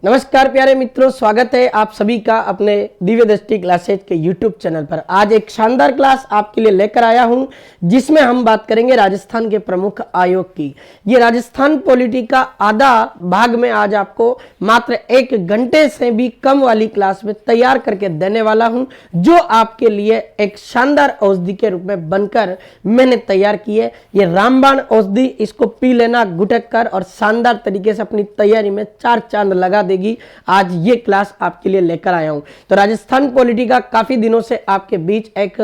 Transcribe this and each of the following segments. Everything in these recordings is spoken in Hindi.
नमस्कार प्यारे मित्रों, स्वागत है आप सभी का अपने दिव्य दृष्टि क्लासेज के YouTube चैनल पर। आज एक शानदार क्लास आपके लिए लेकर आया हूं जिसमें हम बात करेंगे राजस्थान के प्रमुख आयोग की। ये राजस्थान पॉलिटी का आधा भाग में आज आपको मात्र 1 घंटे से भी कम वाली क्लास में तैयार करके देने वाला हूं, जो आपके लिए एक शानदार औषधि के रूप में बनकर मैंने तैयार की है। ये रामबाण औषधि, इसको पी लेना गुटक कर और शानदार तरीके से अपनी तैयारी में 4 चांद लगा देगी। आज ये क्लास आपके लिए लेकर आया हूं। तो राजस्थान पॉलिटी का काफी दिनों से आपके बीच एक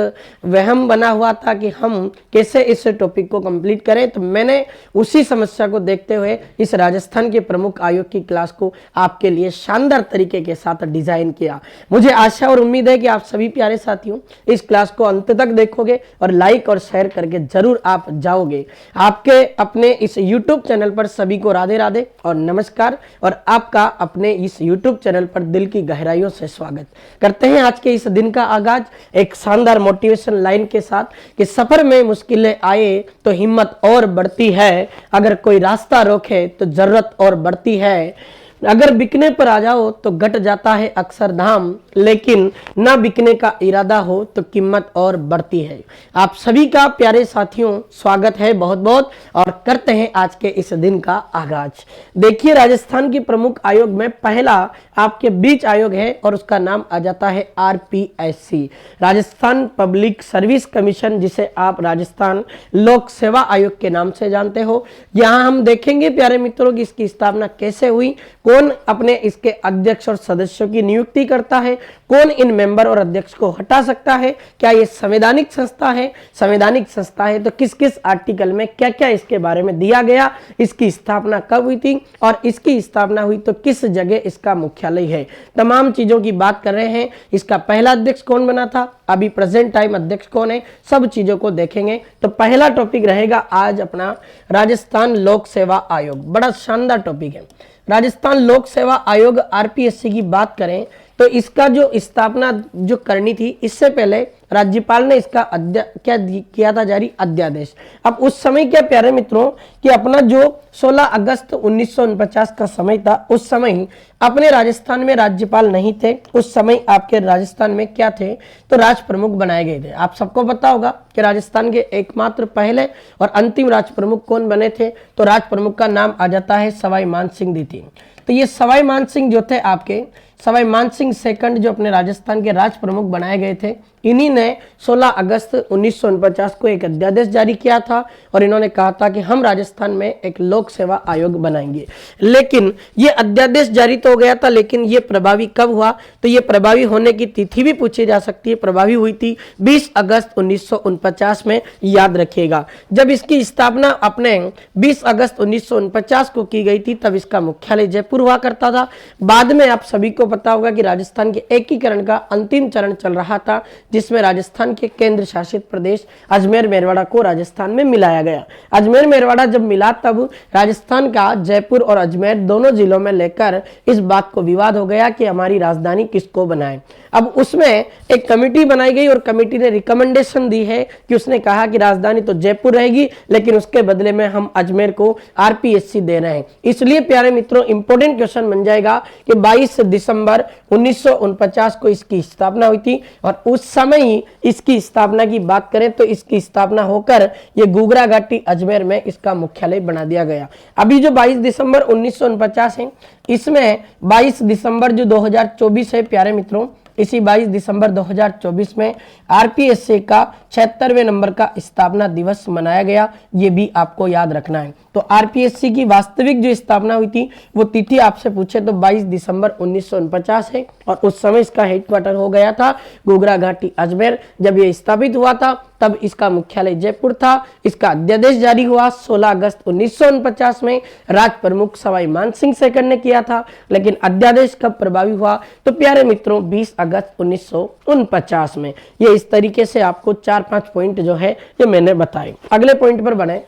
वहम बना हुआ था कि हम कैसे इस टॉपिक को कंप्लीट करें, तो मैंने उसी समस्या को देखते हुए इस राजस्थान के प्रमुख आयोग की क्लास को आपके लिए शानदार तरीके के साथ डिजाइन किया। मुझे आशा और उम्मीद है कि आप सभी प्यारे साथियों इस क्लास को अंत तक देखोगे और लाइक और शेयर करके जरूर आप जाओगे। आपके अपने इस YouTube चैनल पर सभी को राधे राधे और नमस्कार, और आपका अपने इस YouTube चैनल पर दिल की गहराइयों से स्वागत करते हैं। आज के इस दिन का आगाज एक शानदार मोटिवेशन लाइन के साथ कि सफर में मुश्किलें आए तो हिम्मत और बढ़ती है, अगर कोई रास्ता रोके तो जरूरत और बढ़ती है, अगर बिकने पर आ जाओ तो घट जाता है अक्सर दाम, लेकिन ना बिकने का इरादा हो तो कीमत और बढ़ती है। आप सभी का प्यारे साथियों स्वागत है बहुत बहुत, और करते हैं आज के इस दिन का आगाज। देखिए, राजस्थान की प्रमुख आयोग में पहला आपके बीच आयोग है और उसका नाम आ जाता है RPSC, Rajasthan public service commission, जिसे आप राजस्थान लोक सेवा आयोग के नाम से जानते हो। यहाँ हम देखेंगे प्यारे मित्रों की इसकी स्थापना कैसे हुई, कौन अपने इसके अध्यक्ष और सदस्यों की नियुक्ति करता है, कौन इन मेंबर और अध्यक्ष को हटा सकता है, क्या ये संवैधानिक संस्था है, संवैधानिक संस्था है तो किस किस आर्टिकल में क्या क्या इसके बारे में दिया गया, इसकी स्थापना कब हुई थी और इसकी स्थापना हुई तो किस जगह इसका मुख्यालय है, तमाम चीजों की बात कर रहे हैं। इसका पहला अध्यक्ष कौन बना था, अभी प्रेजेंट टाइम अध्यक्ष कौन है, सब चीजों को देखेंगे। तो पहला टॉपिक रहेगा आज अपना राजस्थान लोक सेवा आयोग। बड़ा शानदार टॉपिक है। राजस्थान लोक सेवा आयोग RPSC की बात करें तो इसका जो स्थापना जो करनी थी, इससे पहले राज्यपाल ने इसका क्या किया था जारी, अध्यादेश। अब उस समय क्या प्यारे मित्रों कि अपना जो 16 अगस्त 1949 का समय था, उस समय अपने राजस्थान में राज्यपाल नहीं थे। उस समय आपके राजस्थान में क्या थे तो राज प्रमुख बनाए गए थे। आप सबको पता होगा कि राजस्थान के एकमात्र पहले और अंतिम राज प्रमुख कौन बने थे, तो राज प्रमुख का नाम आ जाता है सवाई मानसिंह द्वितीय। तो ये सवाई मानसिंह जो थे आपके सवाई मानसिंह सेकंड जो अपने राजस्थान के राज प्रमुख बनाए गए थे, इन्हीं ने 16 अगस्त 1949 को एक अध्यादेश जारी किया था और इन्होंने कहा था कि हम राजस्थान में एक लोक सेवा आयोग बनाएंगे। लेकिन ये अध्यादेश जारी तो हो गया था, लेकिन ये प्रभावी कब हुआ, तो ये प्रभावी होने की तिथि भी पूछी जा सकती है। प्रभावी हुई थी 20 अगस्त 1949 में, याद रखिएगा। जब इसकी स्थापना अपने 20 अगस्त 1949 को की गई थी, तब इसका मुख्यालय जयपुर हुआ करता था। बाद में आप सभी को पता होगा कि राजस्थान के एकीकरण का अंतिम चरण चल रहा था, जिसमें राजस्थान के केंद्र शासित प्रदेश अजमेर मेरवाड़ा को राजस्थान में मिलाया गया। अजमेर मेरवाड़ा जब मिला, तब राजस्थान का जयपुर और अजमेर दोनों जिलों में लेकर इस बात को विवाद हो गया कि हमारी राजधानी किसको बनाए। अब उसमें एक कमेटी बनाई गई और कमेटी ने रिकमेंडेशन दी है कि उसने कहा कि राजधानी तो जयपुर रहेगी, लेकिन उसके बदले में हम अजमेर को RPSC दे रहे हैं। इसलिए प्यारे मित्रों इंपॉर्टेंट क्वेश्चन बन जाएगा कि 22 दिसंबर 1949 को इसकी स्थापना हुई थी, और उस समय ही इसकी स्थापना की बात करें तो इसकी स्थापना होकर ये गुगरा घाटी अजमेर में इसका मुख्यालय बना दिया गया। अभी जो 22 दिसंबर 1949 है, इसमें 22 दिसंबर जो 2024 है प्यारे मित्रों, इसी 22 दिसंबर 2024 में RPSC का 76वें नंबर का स्थापना दिवस मनाया गया। ये भी आपको याद रखना है। तो RPSC की वास्तविक जो स्थापना हुई थी वो तिथि आपसे पूछे तो 22 दिसंबर 1949 है, और उस समय इसका हेडक्वार्टर हो गया था गुगरा घाटी अजमेर। जब ये स्थापित हुआ था तब इसका मुख्यालय जयपुर था। इसका अध्यादेश जारी हुआ 16 अगस्त 1949 में, राज प्रमुख सवाई मानसिंह सेकंड ने किया था। लेकिन अध्यादेश कब प्रभावी हुआ तो प्यारे मित्रों 20 अगस्त 1949 में। ये इस तरीके से आपको 4-5 पॉइंट जो है ये मैंने बताए। अगले पॉइंट पर बने।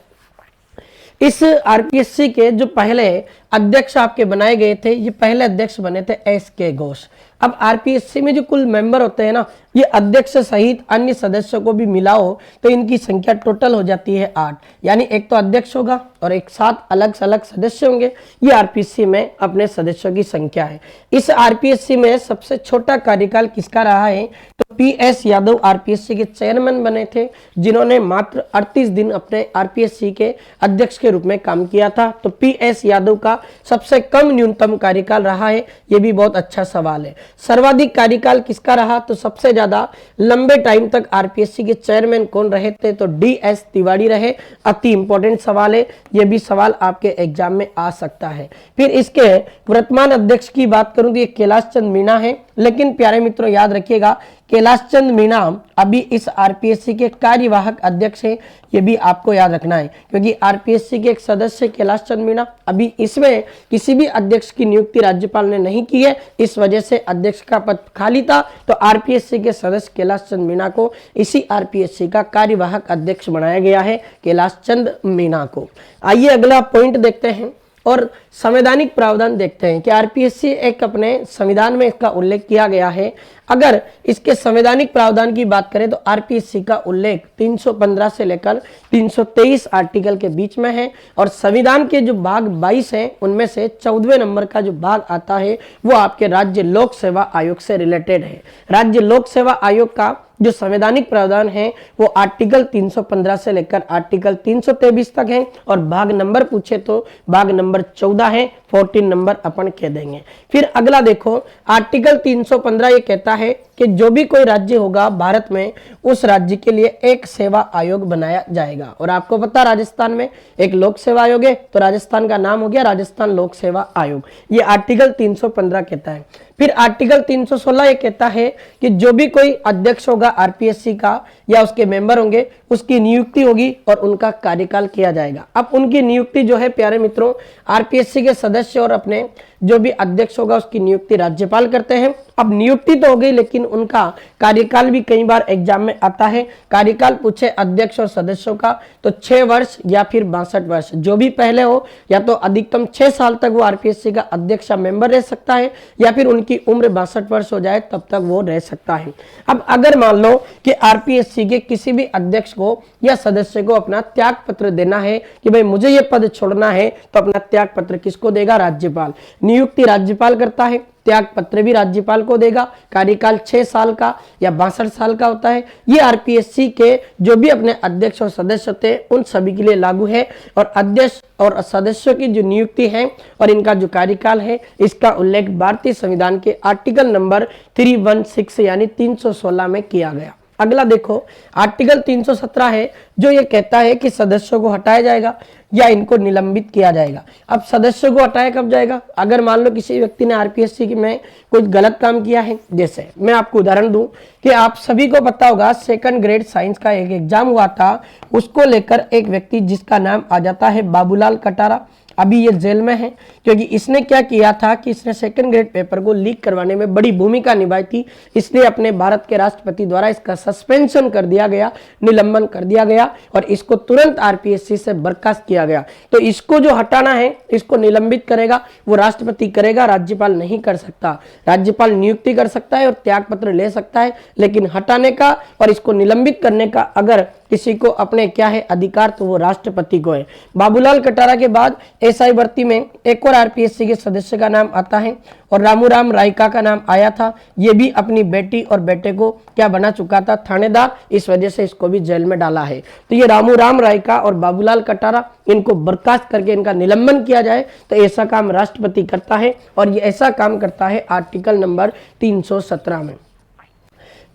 इस RPSC के जो पहले अध्यक्ष आपके बनाए गए थे, ये पहले अध्यक्ष बने थे एस.के. घोष। अब आरपीएससी में जो कुल मेंबर होते हैं ना, ये अध्यक्ष सहित अन्य सदस्यों को भी मिलाओ तो इनकी संख्या टोटल हो जाती है 8। यानी एक तो अध्यक्ष होगा और एक 7 अलग अलग सदस्य होंगे। ये आरपीएससी में अपने सदस्यों की संख्या है। इस आरपीएससी में सबसे छोटा कार्यकाल किसका रहा है? तो पी.एस. यादव आरपीएससी के चेयरमैन बने थे, जिन्होंने मात्र 38 दिन अपने आरपीएससी के अध्यक्ष के रूप में काम किया था। तो पी.एस. यादव का सबसे कम न्यूनतम कार्यकाल रहा है। ये भी बहुत अच्छा सवाल है। सर्वाधिक कार्यकाल किसका रहा? तो सबसे ज्यादा लंबे टाइम तक आरपीएससी के चेयरमैन कौन रहे थे? तो डी.एस. तिवारी रहे। अति इंपॉर्टेंट सवाल है, यह भी सवाल आपके एग्जाम में आ सकता है। फिर इसके वर्तमान अध्यक्ष की बात करूं तो ये कैलाश चंद मीणा है। लेकिन प्यारे मित्रों याद रखिएगा, कैलाश चंद मीणा अभी इस आरपीएससी के कार्यवाहक अध्यक्ष हैं। ये भी आपको याद रखना है, क्योंकि आरपीएससी के एक सदस्य कैलाश चंद मीणा, अभी इसमें किसी भी अध्यक्ष की नियुक्ति राज्यपाल ने नहीं की है। इस वजह से अध्यक्ष का पद खाली था, तो आरपीएससी के सदस्य कैलाश चंद मीणा को इसी आरपीएससी का कार्यवाहक अध्यक्ष बनाया गया है, कैलाश चंद मीणा को। आइए अगला पॉइंट देखते हैं और संवैधानिक प्रावधान देखते हैं कि आरपीएससी एक अपने संविधान में इसका उल्लेख किया गया है। अगर इसके संवैधानिक प्रावधान की बात करें तो आरपीएससी का उल्लेख 315 से लेकर 323 आर्टिकल के बीच में है। और संविधान के जो भाग 22 हैं उनमें से 14वें नंबर का जो भाग आता है वो आपके राज्य लोक सेवा आयोग से रिलेटेड है। राज्य लोक सेवा आयोग का जो संवैधानिक प्रावधान है वो आर्टिकल 315 से लेकर आर्टिकल 323 तक है। और भाग नंबर पूछे तो भाग नंबर 14 है, 14 नंबर अपन कह देंगे। फिर अगला देखो, आर्टिकल 315 ये कहता है कि जो भी कोई राज्य होगा भारत में, उस राज्य के लिए एक सेवा आयोग बनाया जाएगा। और आपको पता राजस्थान में एक लोक सेवा आयोग है, तो राजस्थान का नाम हो गया राजस्थान लोक सेवा आयोग। ये आर्टिकल 315 कहता है। फिर आर्टिकल 316 ये कहता है कि जो भी कोई अध्यक्ष होगा आरपीएससी का या उसके मेंबर होंगे, उसकी नियुक्ति होगी और उनका कार्यकाल किया जाएगा। अब उनकी नियुक्ति जो है प्यारे मित्रों, आरपीएससी के सदस्य और अपने जो भी अध्यक्ष होगा उसकी नियुक्ति राज्यपाल करते हैं। अब नियुक्ति तो हो गई, लेकिन उनका कार्यकाल भी कई बार एग्जाम में आता है। कार्यकाल पूछे अध्यक्ष और सदस्यों का तो 6 वर्ष या फिर 62 वर्ष, जो भी पहले हो, या तो अधिकतम 6 साल तक वो आरपीएससी का अध्यक्ष मेंबर रह सकता है, या फिर उनकी उम्र 62 वर्ष हो जाए तब तक वो रह सकता है। अब अगर मान लो कि आरपीएससी के किसी भी अध्यक्ष को या सदस्य को अपना त्याग पत्र देना है कि भाई मुझे ये पद छोड़ना है, तो अपना त्याग पत्र किसको देगा? राज्यपाल। नियुक्ति राज्यपाल करता है, त्याग पत्र भी राज्यपाल को देगा। कार्यकाल 6 साल का या 62 साल का होता है। ये आरपीएससी के जो भी अपने अध्यक्ष और सदस्य थे उन सभी के लिए लागू है। और अध्यक्ष और सदस्यों की जो नियुक्ति है और इनका जो कार्यकाल है, इसका उल्लेख भारतीय संविधान के आर्टिकल नंबर 316 यानी 316 में किया गया। अगला देखो, आर्टिकल 317 है जो ये कहता है कि सदस्यों को हटाया जाएगा या इनको निलंबित किया जाएगा। अब सदस्यों को हटाया कब जाएगा? अगर मान लो किसी व्यक्ति ने आरपीएससी में कुछ गलत काम किया है। जैसे मैं आपको उदाहरण दूं कि आप सभी को पता होगा सेकंड ग्रेड साइंस का एक एग्जाम हुआ था, उसको लेकर एक व्यक्ति जिसका नाम आ जाता है बाबूलाल कटारा, अभी ये जेल में है, क्योंकि इसने क्या किया था कि इसने सेकंड ग्रेड पेपर को लीक करवाने में बड़ी भूमिका निभाई थी। इसलिए अपने भारत के राष्ट्रपति द्वारा इसका सस्पेंशन कर दिया गया, निलंबन कर दिया गया और इसको तुरंत आरपीएससी से बर्खास्त किया गया। तो इसको जो हटाना है, इसको निलंबित करेगा वो राष्ट्रपति करेगा, राज्यपाल नहीं कर सकता। राज्यपाल नियुक्ति कर सकता है और त्याग पत्र ले सकता है, लेकिन हटाने का और इसको निलंबित करने का अगर किसी को अपने क्या है अधिकार, तो वो राष्ट्रपति को है। बाबूलाल कटारा के बाद एसआई भर्ती में एक और आरपीएससी के सदस्य का नाम आता है और रामूराम रायका का नाम आया था। ये भी अपनी बेटी और बेटे को क्या बना चुका था? थानेदार। इस वजह से इसको भी जेल में डाला है। तो ये रामूराम रायका और बाबूलाल कटारा, इनको बर्खास्त करके इनका निलंबन किया जाए, तो ऐसा काम राष्ट्रपति करता है और ये ऐसा काम करता है आर्टिकल नंबर 317 में।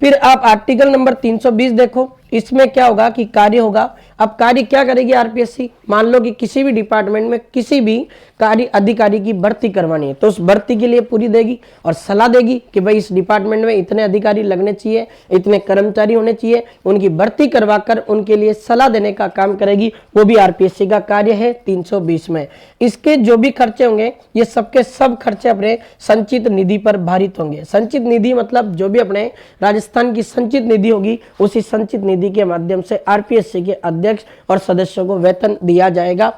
फिर आप आर्टिकल नंबर 320 देखो, इसमें क्या होगा कि कार्य होगा। अब कार्य क्या करेगी आरपीएससी? मान लो कि किसी भी डिपार्टमेंट में किसी भी कार्य अधिकारी की भर्ती करवानी है, तो उस भर्ती के लिए पूरी देगी और सलाह देगी कि भाई इस डिपार्टमेंट में इतने अधिकारी लगने चाहिए, इतने कर्मचारी होने चाहिए, उनकी भर्ती करवाकर उनके लिए सलाह देने का काम करेगी। वो भी आरपीएससी का कार्य है 320 में। इसके जो भी खर्चे होंगे, ये सबके सब खर्चे अपने संचित निधि पर भारित होंगे। संचित निधि मतलब जो भी अपने राजस्थान की संचित निधि होगी, उसी संचित निधि के माध्यम से आरपीएससी के अध्यक्ष और सदस्यों को वेतन दिया जाएगा।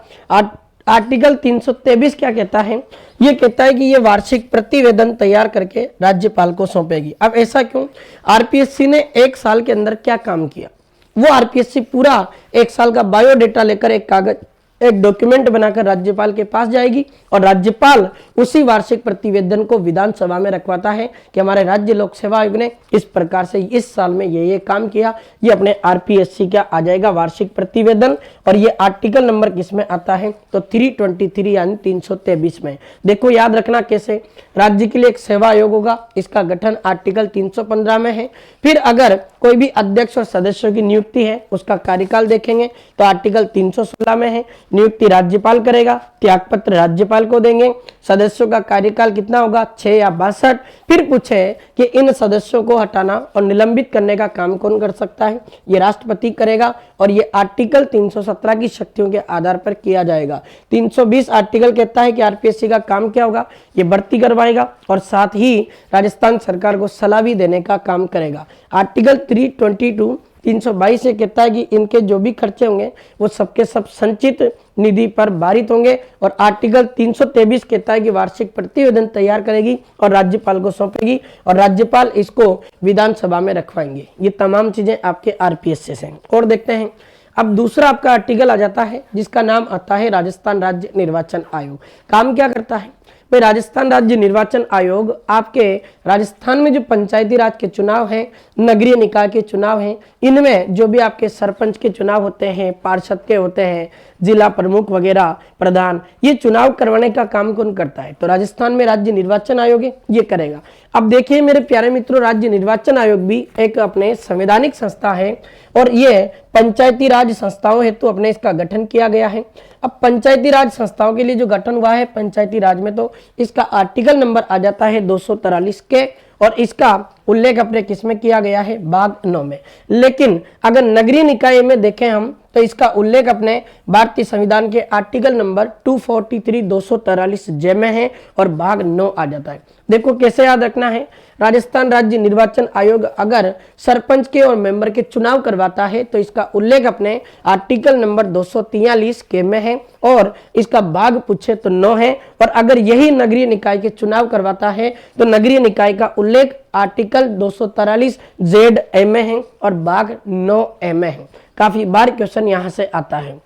आर्टिकल 323 क्या कहता है? ये कहता है कि ये वार्षिक प्रतिवेदन तैयार करके राज्यपाल को सौंपेगी। अब ऐसा क्यों? आरपीएससी ने 1 साल के अंदर क्या काम किया, वो आरपीएससी पूरा 1 साल का बायोडेटा लेकर एक कागज, एक डॉक्यूमेंट बनाकर राज्यपाल के पास जाएगी और राज्यपाल उसी वार्षिक प्रतिवेदन को विधानसभा में रखवाता है कि हमारे राज्य लोक सेवा आयोग ने इस प्रकार से इस साल में ये काम किया। ये अपने आरपीएससी का आ जाएगा वार्षिक प्रतिवेदन। और ये आर्टिकल नंबर किसमें आता है? तो 323 यानी 323 में। देखो याद रखना कैसे, राज्य के लिए एक सेवा आयोग होगा, इसका गठन आर्टिकल 315 में है। फिर अगर कोई भी अध्यक्ष और सदस्यों की नियुक्ति है, उसका कार्यकाल देखेंगे तो आर्टिकल 316 में है। नियुक्ति राज्यपाल करेगा, त्यागपत्र राज्यपाल को देंगे। सदस्यों का कार्यकाल कितना होगा? 6 या 62। फिर पूछे कि इन सदस्यों को हटाना और निलंबित करने का काम कौन कर सकता है? ये राष्ट्रपति करेगा और ये आर्टिकल 317 की शक्तियों के आधार पर किया जाएगा। 320 आर्टिकल कहता है कि आरपीएससी का काम क्या होगा? ये भर्ती करवाएगा और साथ ही राजस्थान सरकार को सलाह भी देने का काम करेगा। आर्टिकल 322 से कहता है कि इनके जो भी खर्चे होंगे वो सबके सब संचित निधि पर भारित होंगे। और आर्टिकल 323 कहता है कि वार्षिक प्रतिवेदन तैयार करेगी और राज्यपाल को सौंपेगी और राज्यपाल इसको विधानसभा में रखवाएंगे। ये तमाम चीजें आपके आरपीएससी से। और देखते हैं अब दूसरा आपका आर्टिकल आ जाता है जिसका नाम आता है राजस्थान राज्य निर्वाचन आयोग। काम क्या करता है भाई? राजस्थान राज्य निर्वाचन आयोग आपके राजस्थान में जो पंचायती राज के चुनाव हैं, नगरीय निकाय के चुनाव हैं, इनमें जो भी आपके सरपंच के चुनाव होते हैं, पार्षद के होते हैं, जिला प्रमुख वगैरह, प्रधान, ये चुनाव करवाने का काम कौन करता है? तो राजस्थान में राज्य निर्वाचन आयोग है, ये करेगा। अब देखिए मेरे प्यारे मित्रों, राज्य निर्वाचन आयोग भी एक अपने संवैधानिक संस्था है और ये पंचायती राज संस्थाओं हेतु अपने इसका गठन किया गया है। अब पंचायती राज संस्थाओं के लिए जो गठन हुआ है पंचायती राज में, तो इसका आर्टिकल नंबर आ जाता है 243 के और इसका उल्लेख अपने किसमें किया गया है? भाग 9 में। लेकिन अगर नगरीय निकाय में देखें हम तो इसका उल्लेख अपने भारतीय संविधान के आर्टिकल नंबर 243 243 जे में है और भाग 9 आ जाता है। देखो कैसे याद रखना है, राजस्थान राज्य निर्वाचन आयोग अगर सरपंच के और मेंबर के चुनाव करवाता है तो इसका उल्लेख अपने आर्टिकल नंबर 243 के में है और इसका भाग पूछे तो 9 है। और अगर यही नगरीय निकाय के चुनाव करवाता है तो नगरीय निकाय का उल्लेख आर्टिकल 243 जेड ए में है और भाग 9 ए में है। काफी बार क्वेश्चन यहां से आता है।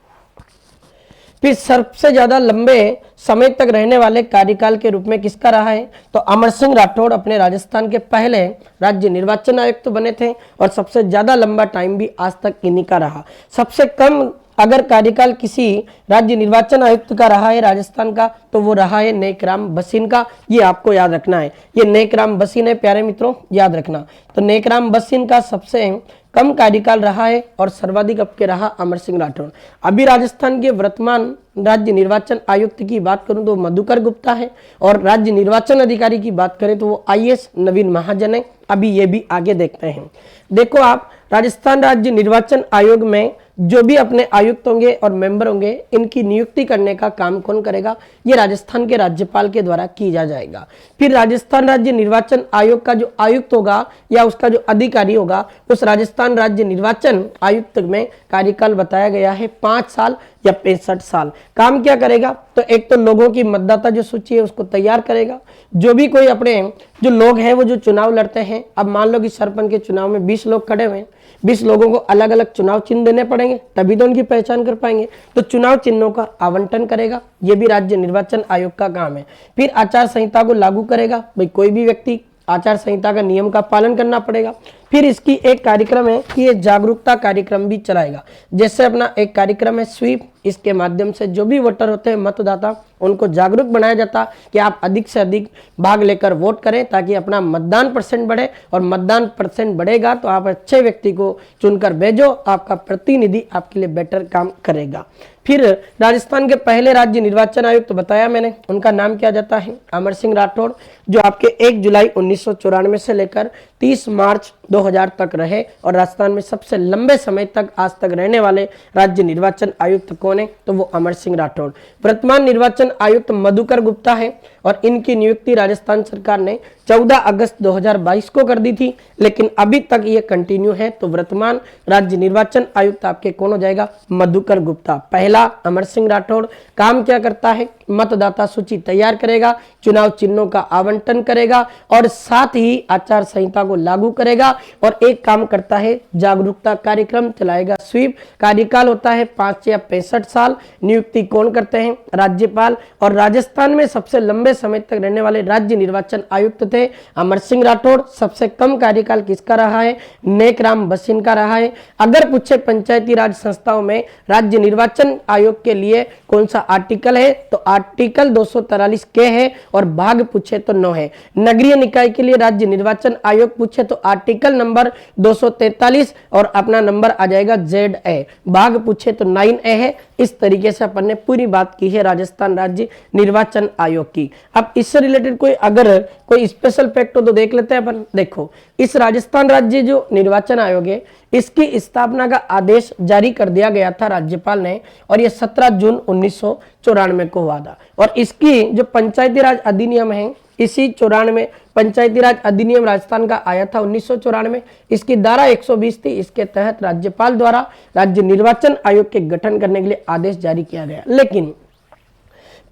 फिर सबसे ज्यादा लंबे समय तक रहने वाले कार्यकाल के रूप में किसका रहा है? तो अमर सिंह राठौड़ अपने राजस्थान के पहले राज्य निर्वाचन आयुक्त बने थे और सबसे ज्यादा लंबा टाइम भी आज तक इन्हीं का रहा। सबसे कम अगर कार्यकाल किसी राज्य निर्वाचन आयुक्त का रहा है राजस्थान का तो वो रहा है नेकराम बसीन का। ये आपको याद रखना है, ये नेकराम बसीन है प्यारे मित्रों, याद रखना। तो नेकराम बसीन का सबसे कम कार्यकाल रहा है और सर्वाधिक अब के रहा अमर सिंह राठौड़। अभी राजस्थान के वर्तमान राज्य निर्वाचन आयुक्त की बात करूं तो मधुकर गुप्ता है और राज्य निर्वाचन अधिकारी की बात करें तो वो आईएएस नवीन महाजन है। अभी ये भी आगे देखते हैं। देखो आप राजस्थान राज्य निर्वाचन आयोग में जो भी अपने आयुक्त होंगे और मेंबर होंगे इनकी नियुक्ति करने का काम कौन करेगा? ये राजस्थान के राज्यपाल के द्वारा की जाएगा। फिर राजस्थान राज्य निर्वाचन आयोग का जो आयुक्त होगा या उसका जो अधिकारी होगा उस राजस्थान राज्य निर्वाचन आयुक्त में कार्यकाल बताया गया है 5 साल या 65 साल। काम क्या करेगा? तो एक तो लोगों की मतदाता जो सूची है उसको तैयार करेगा। जो भी कोई अपने जो लोग हैं वो जो चुनाव लड़ते हैं, अब मान लो कि सरपंच के चुनाव में 20 लोग खड़े हुए हैं, 20 लोगों को अलग अलग चुनाव चिन्ह देने पड़ेंगे तभी तो उनकी पहचान कर पाएंगे। तो चुनाव चिन्हों का आवंटन करेगा, ये भी राज्य निर्वाचन आयोग का काम है। फिर आचार संहिता को लागू करेगा, भाई कोई भी व्यक्ति आचार संहिता का नियम का पालन करना पड़ेगा। फिर इसकी एक कार्यक्रम है कि ये जागरूकता कार्यक्रम भी चलाएगा। जैसे अपना एक कार्यक्रम है स्वीप, इसके माध्यम से जो भी वोटर होते हैं मतदाता उनको जागरूक बनाया जाता कि आप अधिक से अधिक भाग लेकर वोट करें ताकि अपना मतदान परसेंट बढ़े और मतदान परसेंट बढ़ेगा तो आप अच्छे व्यक्ति को चुनकर भेजो, आपका प्रतिनिधि आपके लिए बेटर काम करेगा। फिर राजस्थान के पहले राज्य निर्वाचन आयुक्त तो बताया मैंने, उनका नाम क्या जाता है? अमर सिंह राठौड़, जो आपके 1 जुलाई 1994 से लेकर 30 मार्च 2000 तक रहे और राजस्थान में सबसे लंबे समय तक आज तक रहने वाले राज्य निर्वाचन आयुक्त कौन है, तो वो अमर सिंह राठौड़। वर्तमान निर्वाचन आयुक्त मधुकर गुप्ता है और इनकी नियुक्ति राजस्थान सरकार ने 14 अगस्त 2022 को कर दी थी, लेकिन अभी तक ये कंटिन्यू है। तो वर्तमान राज्य निर्वाचन आयुक्त आपके कौन हो जाएगा, मधुकर गुप्ता। पहला अमर सिंह राठौड़ काम क्या करता है, मतदाता सूची तैयार करेगा, चुनाव चिन्हों का आवंटन करेगा और साथ ही आचार संहिता को लागू करेगा और एक काम करता है, जागरूकता कार्यक्रम चलाएगा। स्वीप कार्यकाल होता है 5 या 65 साल। नियुक्ति कौन करते हैं, राज्यपाल। और राजस्थान में सबसे लंबे समय तक रहने वाले राज्य निर्वाचन आयुक्त थे अमर सिंह राठौड़। सबसे कम कार्यकाल किसका रहा है, नेकराम बसिन का रहा है। अगर पूछे पंचायती राज संस्थाओं में राज्य निर्वाचन आयोग के लिए कौन सा आर्टिकल है, तो आर्टिकल 243 के है और भाग पूछे तो 9 है। नगरीय निकाय के लिए राज्य निर्वाचन आयोग पूछे तो आर्टिकल नंबर 243 और अपना नंबर आ जाएगा ZA। भाग पूछे तो 9A है। इस तरीके से अपन ने पूरी बात की है राजस्थान राज्य निर्वाचन आयोग की। अब इससे रिलेटेड कोई स्पेशल फैक्ट हो तो देख लेते हैं अपन। देखो, इस राजस्थान राज्य जो निर्वाचन आयोग है, इसकी स्थापना का आदेश जारी कर दिया गया था राज्यपाल ने और ये 17 जून 1994 को हुआ था। और इसकी जो पंचायती राज अधिनियम है, इसी 94 पंचायती राज अधिनियम राजस्थान का आया था 1994। इसकी धारा 120 थी। इसके तहत राज्यपाल द्वारा राज्य निर्वाचन आयोग के गठन करने के लिए आदेश जारी किया गया। लेकिन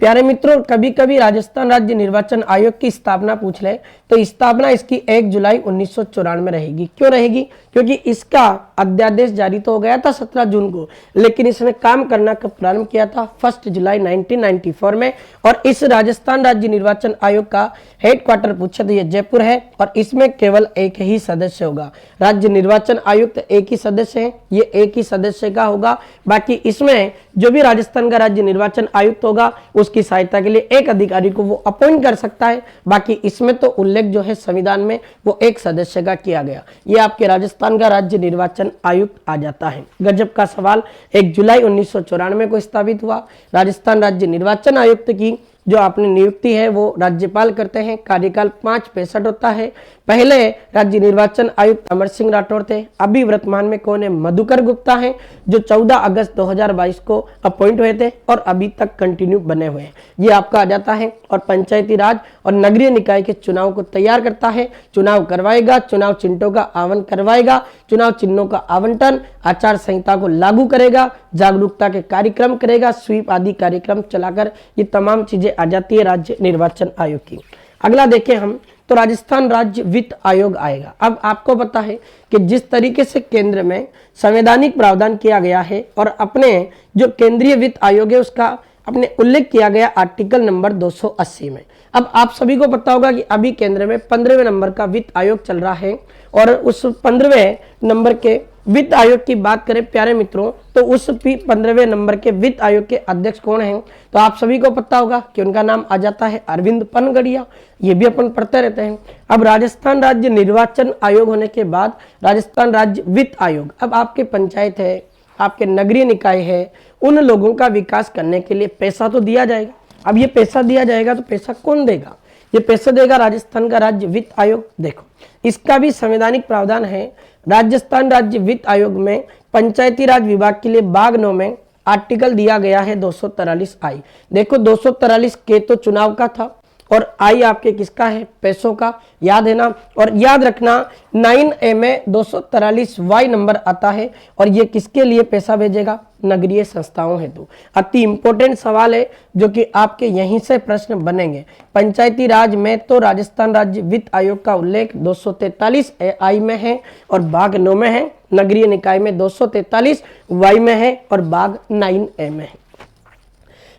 प्यारे मित्रों, कभी कभी राजस्थान राज्य निर्वाचन आयोग की स्थापना पूछ ले तो स्थापना इसकी 1 जुलाई 1994 में रहेगी। क्यों रहेगी, क्योंकि इसका अध्यादेश जारी तो हो गया था 17 जून को, लेकिन इसने काम करना कब प्रारंभ किया था, 1 जुलाई 1994 में। और इस राजस्थान राज्य निर्वाचन आयोग का हेडक्वार्टर पूछे तो ये जयपुर है और इसमें केवल एक ही सदस्य होगा। राज्य निर्वाचन आयुक्त एक ही सदस्य है, ये एक ही सदस्य का होगा। बाकी इसमें जो भी राजस्थान का राज्य निर्वाचन आयुक्त होगा उसकी सहायता के लिए एक अधिकारी को वो अपॉइंट कर सकता है। बाकी इसमें तो उल्लेख जो है संविधान में वो एक सदस्य का किया गया। ये आपके राजस्थान का राज्य निर्वाचन आयुक्त आ जाता है। गजब का सवाल। 1 जुलाई 1994 को स्थापित हुआ। राजस्थान राज्य निर्वाचन आयुक्त की जो आपने नियुक्ति है वो राज्यपाल करते हैं। कार्यकाल 5-65 होता है। पहले राज्य निर्वाचन आयुक्त अमर सिंह राठौड़ थे। अभी वर्तमान में कौन है, मधुकर गुप्ता है, जो 14 अगस्त 2022 को अपॉइंट हुए थे और अभी तक कंटिन्यू बने हुए हैं। ये आपका आ जाता है। और पंचायती राज और नगरीय निकाय के चुनाव को तैयार करता है, चुनाव करवाएगा, चुनाव चिन्हों का आवंटन करवाएगा, चुनाव चिन्हों का आवंटन, आचार संहिता को लागू करेगा, जागरूकता के कार्यक्रम करेगा, स्वीप आदि कार्यक्रम चलाकर ये तमाम चीजें आ जाती है राज्य निर्वाचन आयोग की। अगला देखें हम तो राजस्थान राज्य वित्त आयोग आएगा। अब आपको पता है कि जिस तरीके से केंद्र में संवैधानिक प्रावधान किया गया है और अपने जो केंद्रीय वित्त आयोग है उसका अपने उल्लेख किया गया आर्टिकल नंबर 280 में। अब आप सभी को पता होगा कि अभी केंद्र में 15वें नंबर का वित्त आयोग चल रहा है और उस 15वें नंबर के वित्त आयोग की बात करें प्यारे मित्रों तो उस 15वें नंबर के वित्त आयोग के अध्यक्ष कौन हैं, तो आप सभी को पता होगा कि उनका नाम आ जाता है अरविंद पनगड़िया। ये भी अपन पढ़ते रहते हैं। अब राजस्थान राज्य निर्वाचन आयोग होने के बाद राजस्थान राज्य वित्त आयोग, अब आपके पंचायत है, आपके नगरीय निकाय है, उन लोगों का विकास करने के लिए पैसा तो दिया जाएगा। अब ये पैसा दिया जाएगा तो पैसा कौन देगा, ये पैसा देगा राजस्थान का राज्य वित्त आयोग। देखो, इसका भी संवैधानिक प्रावधान है। राजस्थान राज्य वित्त आयोग में पंचायती राज विभाग के लिए भाग 9 में आर्टिकल दिया गया है 243I। देखो 243 के तो चुनाव का था और I आपके किसका है, पैसों का, याद है ना। और याद रखना 9A में 243Y नंबर आता है और ये किसके लिए पैसा भेजेगा, नगरीय संस्थाओं हेतु। अति इंपॉर्टेंट सवाल है जो कि आपके यहीं से प्रश्न बनेंगे। पंचायती राज में तो राजस्थान राज्य वित्त आयोग का उल्लेख 243I में है और भाग 9 में है। नगरीय निकाय में 243Y में है और भाग 9A में है।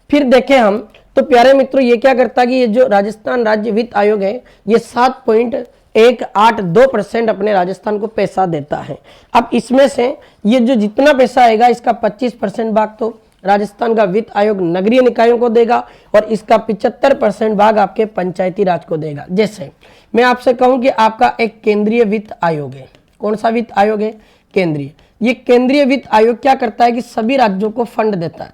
फिर देखें हम तो प्यारे मित्रों ये क्या करता है कि ये जो राजस्थान राज्य वित्त आयोग है ये 7.182% अपने राजस्थान को पैसा देता है। अब इसमें से ये जो जितना पैसा आएगा इसका 25% भाग तो राजस्थान का वित्त आयोग नगरीय निकायों को देगा और इसका 75% भाग आपके पंचायती राज को देगा। जैसे मैं आपसे कहूं कि आपका एक केंद्रीय वित्त आयोग है। कौन सा वित्त आयोग है, केंद्रीय। ये केंद्रीय वित्त आयोग क्या करता है कि सभी राज्यों को फंड देता है।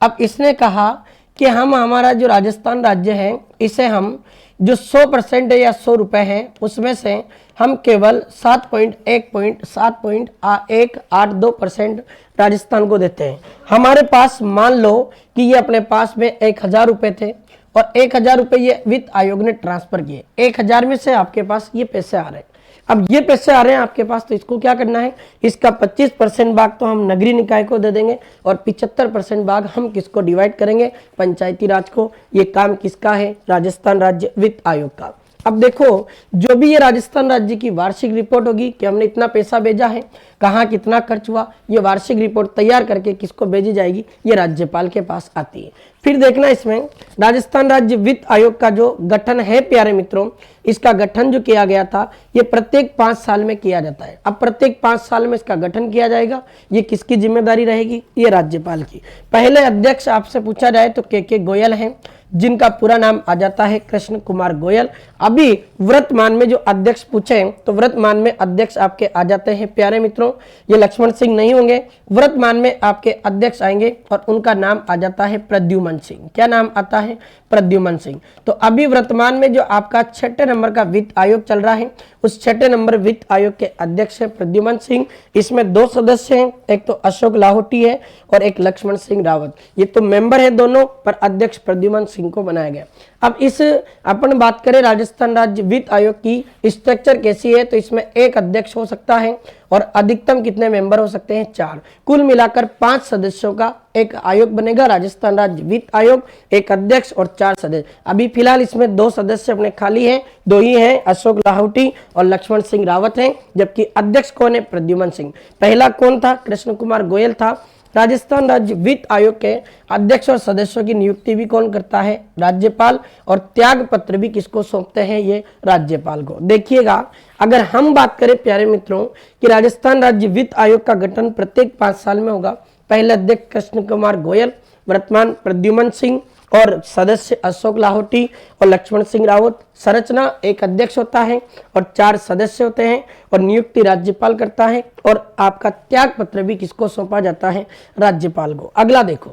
अब इसने कहा कि हम हमारा जो राजस्थान राज्य है इसे हम जो 100% है या 100 रुपए है, उसमें से हम केवल 7.182% राजस्थान को देते हैं। हमारे पास मान लो कि ये अपने पास में 1000 रुपए थे और 1000 रुपए ये वित्त आयोग ने ट्रांसफर किए। 1000 में से आपके पास ये पैसे आ रहे हैं। अब ये पैसे आ रहे हैं आपके पास, तो इसको क्या करना है, इसका 25% भाग तो हम नगरीय निकाय को दे देंगे और 75% भाग हम किसको डिवाइड करेंगे, पंचायती राज को। ये काम किसका है, राजस्थान राज्य वित्त आयोग का। अब देखो, जो भी ये राजस्थान राज्य की वार्षिक रिपोर्ट होगी कि हमने इतना पैसा भेजा है, कहाँ कितना खर्च हुआ, ये वार्षिक रिपोर्ट तैयार करके किसको भेजी जाएगी, ये राज्यपाल के पास आती है। फिर देखना इसमें राजस्थान राज्य वित्त आयोग का जो गठन है प्यारे मित्रों, इसका गठन जो किया गया था ये प्रत्येक 5 साल में किया जाता है। अब प्रत्येक 5 साल में इसका गठन किया जाएगा, ये किसकी जिम्मेदारी रहेगी, ये राज्यपाल की। पहले अध्यक्ष आपसे पूछा जाए तो के गोयल हैं, जिनका पूरा नाम आ जाता है कृष्ण कुमार गोयल। अभी वर्तमान में जो अध्यक्ष पूछे तो वर्तमान में अध्यक्ष आपके आ जाते हैं प्यारे मित्रों, ये लक्ष्मण सिंह नहीं होंगे, वर्तमान में आपके अध्यक्ष आएंगे और उनका नाम आ जाता है प्रद्युमन सिंह। क्या नाम आता है, प्रद्युमन सिंह। तो अभी वर्तमान में जो आपका 6 नंबर का वित्त आयोग चल रहा है, उस 6 नंबर वित्त आयोग के अध्यक्ष है प्रद्युमन सिंह। इसमें 2 सदस्य हैं, एक तो अशोक लाहोटी है और एक लक्ष्मण सिंह रावत। ये तो मेंबर है दोनों, पर अध्यक्ष प्रद्युमन सिंह को बनाया गया। अब इस अपन बात करें राजस्थान राज्य वित्त आयोग की स्ट्रक्चर कैसी है, तो इसमें एक अध्यक्ष हो सकता है और अधिकतम कितने मेंबर हो सकते हैं, 4। कुल मिलाकर 5 सदस्यों का एक आयोग बनेगा राजस्थान राज्य वित्त आयोग, एक अध्यक्ष और 4 सदस्य। अभी फिलहाल इसमें 2 सदस्य अपने खाली हैं, 2 ही हैं, अशोक लाहोटी और लक्ष्मण सिंह रावत हैं, जबकि अध्यक्ष कौन है, प्रद्युमन सिंह। पहला कौन था, कृष्ण कुमार गोयल था। राजस्थान राज्य वित्त आयोग के अध्यक्ष और सदस्यों की नियुक्ति भी कौन करता है, राज्यपाल, और त्याग पत्र भी किसको सौंपते हैं, ये राज्यपाल को। देखिएगा, अगर हम बात करें प्यारे मित्रों कि राजस्थान राज्य वित्त आयोग का गठन प्रत्येक 5 साल में होगा। पहले अध्यक्ष कृष्ण कुमार गोयल, वर्तमान प्रद्युमन सिंह और सदस्य अशोक लाहोटी और लक्ष्मण सिंह रावत। संरचना, एक अध्यक्ष होता है और 4 सदस्य होते हैं और नियुक्ति राज्यपाल करता है और आपका त्याग पत्र भी किसको सौंपा जाता है, राज्यपाल को। अगला देखो,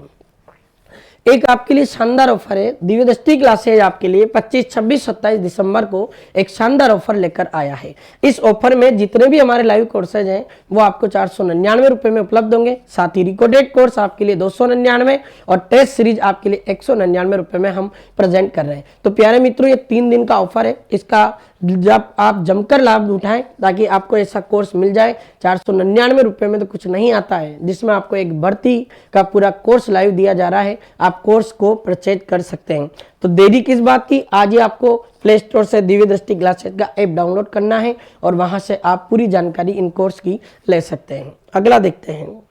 एक आपके लिए शानदार ऑफर है, दिव्य दृष्टि क्लासेज आपके लिए 25, 26, 27 दिसंबर को एक शानदार ऑफर लेकर आया है। इस ऑफर में जितने भी हमारे लाइव कोर्सेज हैं वो आपको 499 रुपए में उपलब्ध होंगे। साथ ही रिकॉर्डेड कोर्स आपके लिए 299 और टेस्ट सीरीज आपके लिए 199 रुपए में हम प्रेजेंट कर रहे हैं। तो प्यारे मित्रों, ये 3 दिन का ऑफर है, इसका जब आप जमकर लाभ उठाएं ताकि आपको ऐसा कोर्स मिल जाए। 499 रुपए में तो कुछ नहीं आता है, जिसमें आपको एक भर्ती का पूरा कोर्स लाइव दिया जा रहा है। आप कोर्स को परचेज कर सकते हैं। तो देरी किस बात की, आज ही आपको प्ले स्टोर से दिव्य दृष्टि क्लासेज का ऐप डाउनलोड करना है और वहां से आप पूरी जानकारी इन कोर्स की ले सकते हैं। अगला देखते हैं,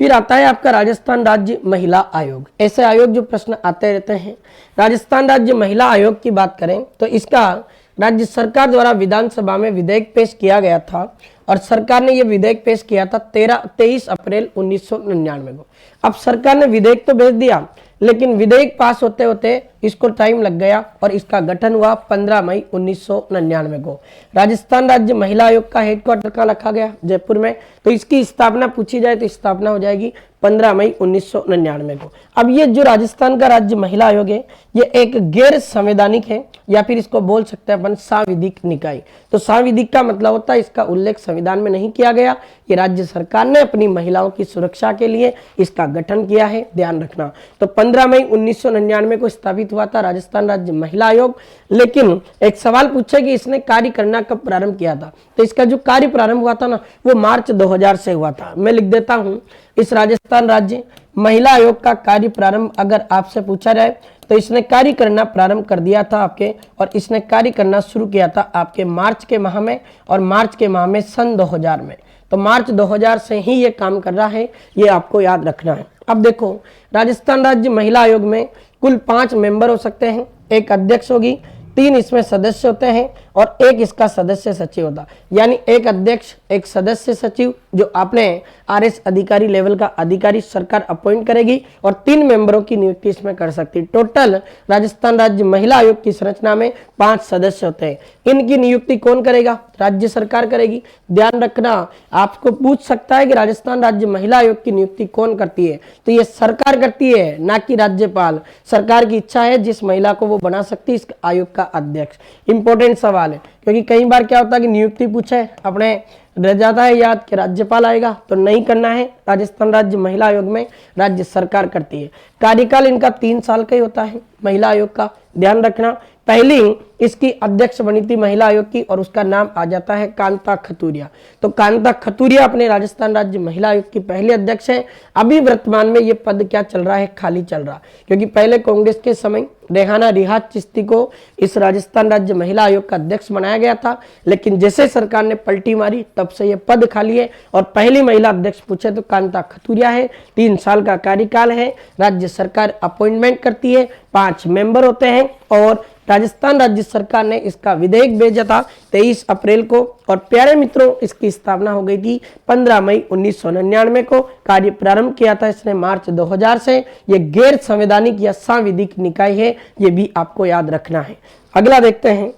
फिर आता है आपका राजस्थान राज्य महिला आयोग। ऐसे आयोग जो प्रश्न आते रहते हैं। राजस्थान राज्य महिला आयोग की बात करें तो इसका राज्य सरकार द्वारा विधानसभा में विधेयक पेश किया गया था और सरकार ने यह विधेयक पेश किया था 23 अप्रैल 1999 को। अब सरकार ने विधेयक तो भेज दिया, लेकिन विधेयक पास होते होते इसको टाइम लग गया और इसका गठन हुआ 15 मई 1999 को। राजस्थान राज्य महिला आयोग का हेडक्वार्टर कहाँ रखा गया, जयपुर में। तो इसकी स्थापना पूछी जाए तो स्थापना हो जाएगी 15 मई 1999 को। अब ये जो राजस्थान का राज्य महिला आयोग है, ये एक गैर संवैधानिक है, या फिर इसको बोल सकते हैं अपन सांविधिक निकाय। तो सांविधिक का मतलब होता है इसका उल्लेख संविधान में नहीं किया गया। ये राज्य सरकार ने अपनी महिलाओं की सुरक्षा के लिए इसका गठन किया है, ध्यान रखना। तो 15 मई 1999 को स्थापित हुआ था राजस्थान राज्य महिला आयोग। लेकिन एक सवाल पूछे कि इसने कार्य करना कब प्रारंभ किया था, तो इसका जो कार्य प्रारंभ हुआ था ना, वो मार्च 2000 से हुआ था। मैं लिख देता हूं, इस राजस्थान राज्य महिला आयोग का कार्य प्रारंभ अगर आपसे पूछा जाए तो इसने कार्य करना प्रारंभ कर दिया था आपके, और इसने कार्य करना शुरू किया था आपके मार्च के माह में, और मार्च के माह में सन 2000 में। तो मार्च 2000 से ही ये काम कर रहा है, ये आपको याद रखना है। अब देखो, राजस्थान राज्य महिला आयोग में कुल 5 मेंबर हो सकते हैं, एक अध्यक्ष होगी, 3 इसमें सदस्य होते हैं और एक इसका सदस्य सचिव होता। यानी एक अध्यक्ष, एक सदस्य सचिव जो अपने आरएस अधिकारी लेवल का अधिकारी सरकार अपॉइंट करेगी और 3 मेंबरों की नियुक्ति इसमें कर सकती है। टोटल राजस्थान राज्य महिला आयोग की संरचना में 5 सदस्य होते हैं। इनकी नियुक्ति कौन करेगा? राज्य सरकार करेगी। ध्यान रखना, आपको पूछ सकता है कि राजस्थान राज्य महिला आयोग की नियुक्ति कौन करती है, तो ये सरकार करती है, ना कि राज्यपाल। सरकार की इच्छा है जिस महिला को वो बना सकती है इस आयोग का अध्यक्ष। इंपॉर्टेंट सवाल है, क्योंकि कई बार क्या होता है कि नियुक्ति पूछे अपने रह जाता है याद कि राज्यपाल आएगा, तो नहीं करना है। राजस्थान राज्य महिला आयोग में राज्य सरकार करती है। कार्यकाल इनका 3 साल का ही होता है महिला आयोग का, ध्यान रखना। पहली इसकी अध्यक्ष बनी थी महिला आयोग की और उसका नाम आ जाता है कांता खतूरिया। तो कांता खतूरिया अपने राजस्थान राज्य महिला आयोग की पहली अध्यक्ष है। अभी वर्तमान में ये पद क्या चल रहा है? खाली चल रहा, क्योंकि पहले कांग्रेस के समय रेहाना रियाज चिश्ती को इस राजस्थान राज्य महिला आयोग का अध्यक्ष बनाया गया था, लेकिन जैसे सरकार ने पलटी मारी तब से ये पद खाली है और पहली महिला अध्यक्ष पूछे तो कांता खतूरिया है। 3 साल का कार्यकाल है, राज्य सरकार अपॉइंटमेंट करती है, 5 मेंबर होते हैं और राजस्थान राज्य सरकार ने इसका विधेयक भेजा था 23 अप्रैल को और प्यारे मित्रों इसकी स्थापना हो गई थी 15 मई 1999 को। कार्य प्रारंभ किया था इसने मार्च 2000 से। ये गैर संवैधानिक या सांविधिक निकाय है, ये भी आपको याद रखना है। अगला देखते हैं,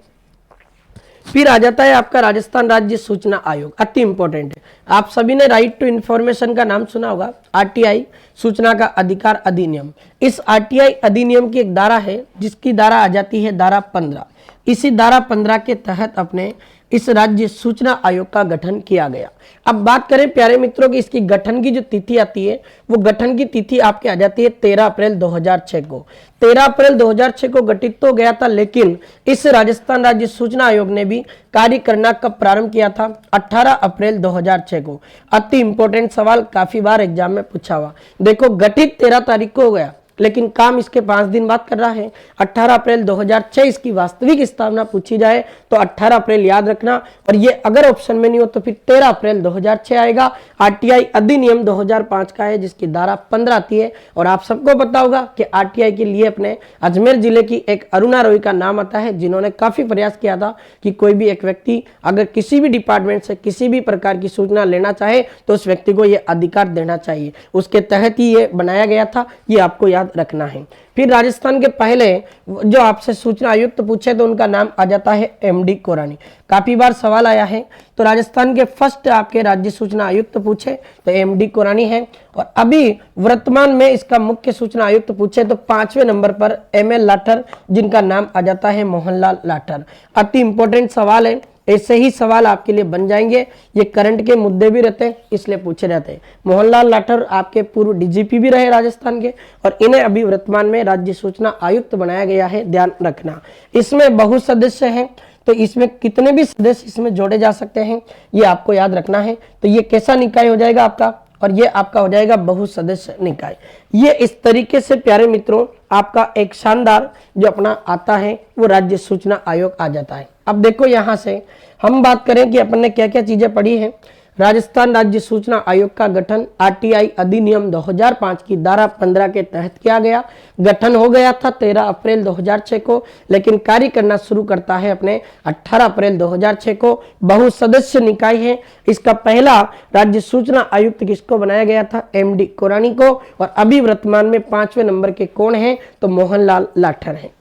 फिर आ जाता है आपका राजस्थान राज्य सूचना आयोग। अति इंपॉर्टेंट है, आप सभी ने राइट टू इंफॉर्मेशन का नाम सुना होगा, आरटीआई सूचना का अधिकार अधिनियम। इस आरटीआई अधिनियम की एक धारा है जिसकी धारा आ जाती है धारा 15। इसी धारा 15 के तहत अपने इस राज्य सूचना आयोग का गठन किया गया। अब बात करें प्यारे मित्रों की इसकी गठन की जो तिथि आती है, वो गठन की तिथि आपके आ जाती है 13 अप्रैल 2006 को। 13 अप्रैल 2006 को गठित तो गया था, लेकिन इस राजस्थान राज्य सूचना आयोग ने भी कार्य करना कब प्रारंभ किया था? 18 अप्रैल 2006 को। अति इंपॉर्टेंट सवाल, काफी बार एग्जाम में पूछा हुआ। देखो गठित 13 तारीख को हो गया, लेकिन काम इसके 5 दिन बाद कर रहा है। 18 अप्रैल 2006 इसकी वास्तविक स्थापना पूछी जाए तो 18 अप्रैल याद रखना, और ये अगर ऑप्शन में नहीं हो तो फिर 13 अप्रैल 2006 आएगा। आरटीआई अधिनियम 2005 का है जिसकी धारा 15 आती है। और आप सबको पता होगा कि आरटीआई के लिए अपने अजमेर जिले की एक अरुणा रॉय का नाम आता है, जिन्होंने काफी प्रयास किया था कि कोई भी एक व्यक्ति अगर किसी भी डिपार्टमेंट से किसी भी प्रकार की सूचना लेना चाहे तो उस व्यक्ति को यह अधिकार देना चाहिए। उसके तहत ही ये बनाया गया था, ये आपको याद रखना है। फिर राजस्थान के पहले जो आपसे सूचना आयुक्त पूछे तो उनका नाम आ जाता है एमडी कोरानी। काफी बार सवाल आया है, तो राजस्थान के फर्स्ट आपके राज्य सूचना आयुक्त पूछे तो एमडी कोरानी है। और अभी वर्तमान में इसका मुख्य सूचना आयुक्त पूछे तो 5वें नंबर पर एमएल लाठर, जिनका नाम आ जाता है मोहनलाल लाठर। अति इंपॉर्टेंट सवाल है, ऐसे ही सवाल आपके लिए बन जाएंगे। ये करंट के मुद्दे भी रहते हैं इसलिए पूछे जाते हैं। मोहनलाल लाठर आपके पूर्व डीजीपी भी रहे राजस्थान के, और इन्हें अभी वर्तमान में राज्य सूचना आयुक्त बनाया गया है, ध्यान रखना। इसमें बहु सदस्य हैं, तो इसमें कितने भी सदस्य इसमें जोड़े जा सकते हैं ये आपको याद रखना है। तो ये कैसा निकाय हो जाएगा आपका? और ये आपका हो जाएगा बहु सदस्य निकाय। ये इस तरीके से प्यारे मित्रों आपका एक शानदार जो अपना आता है वो राज्य सूचना आयोग आ जाता है। अब देखो यहाँ से हम बात करें कि अपन ने क्या क्या चीजें पढ़ी हैं। राजस्थान राज्य सूचना आयोग का गठन आरटीआई अधिनियम 2005 की धारा 15 के तहत किया गया। गठन हो गया था 13 अप्रैल 2006 को, लेकिन कार्य करना शुरू करता है अपने 18 अप्रैल 2006 को। बहु सदस्य निकाय है। इसका पहला राज्य सूचना आयुक्त किसको बनाया गया था? एमडी कोरानी को। और अभी वर्तमान में 5वें नंबर के कौन है? तो मोहनलाल लाठर है।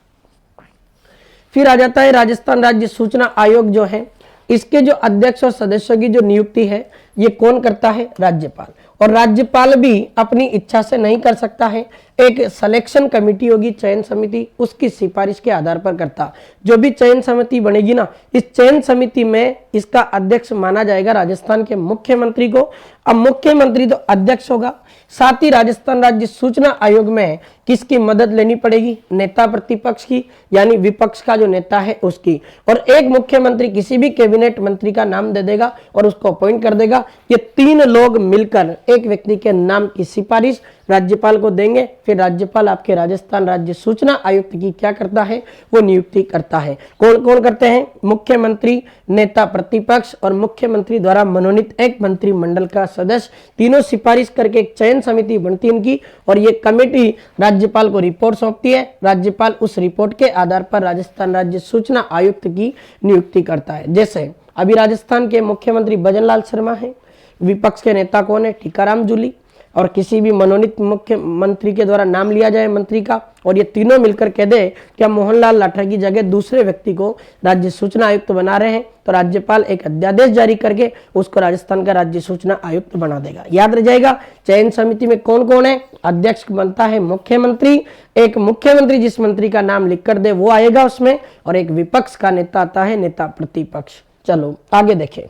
फिर आ जाता है राजस्थान राज्य सूचना आयोग जो है, इसके जो अध्यक्ष और सदस्यों की जो नियुक्ति है ये कौन करता है? राज्यपाल। और राज्यपाल भी अपनी इच्छा से नहीं कर सकता है, एक सिलेक्शन कमेटी होगी, चयन समिति, उसकी सिफारिश के आधार पर करता। जो भी चयन समिति बनेगी ना, इस चयन समिति में इसका अध्यक्ष माना जाएगा राजस्थान के मुख्यमंत्री को। अब मुख्यमंत्री तो अध्यक्ष होगा, साथ ही राजस्थान राज्य सूचना आयोग में किसकी मदद लेनी पड़ेगी? नेता प्रतिपक्ष की, यानी विपक्ष का जो नेता है उसकी। और एक मुख्यमंत्री किसी भी कैबिनेट मंत्री का नाम दे देगा और उसको अपॉइंट कर देगा, ये 3 लोग मिलकर एक व्यक्ति के नाम की सिफारिश राज्यपाल को देंगे। फिर राज्यपाल आपके राजस्थान राज्य सूचना आयुक्त की क्या करता है, वो नियुक्ति करता है। कौन कौन करते हैं? मुख्यमंत्री, नेता प्रतिपक्ष और मुख्यमंत्री द्वारा मनोनीत एक मंत्रिमंडल का सदस्य, तीनों सिफारिश करके एक चयन समिति बनती है इनकी, और ये कमेटी राज्यपाल को रिपोर्ट सौंपती है। राज्यपाल उस रिपोर्ट के आधार पर राजस्थान राज्य सूचना आयुक्त की नियुक्ति करता है। जैसे अभी राजस्थान के मुख्यमंत्री भजनलाल शर्मा हैं, विपक्ष के नेता कौन है? टीकाराम जूली, और किसी भी मनोनीत मुख्यमंत्री के द्वारा नाम लिया जाए मंत्री का, और ये तीनों मिलकर कह दे कि हम मोहनलाल लाठर की जगह दूसरे व्यक्ति को राज्य सूचना आयुक्त बना रहे हैं, तो राज्यपाल एक अध्यादेश जारी करके उसको राजस्थान का राज्य सूचना आयुक्त बना देगा। याद रह जाएगा। चयन समिति में कौन कौन है? अध्यक्ष बनता है मुख्यमंत्री, एक मुख्यमंत्री जिस मंत्री का नाम लिख कर दे वो आएगा उसमें, और एक विपक्ष का नेता आता है, नेता प्रतिपक्ष। चलो आगे देखें।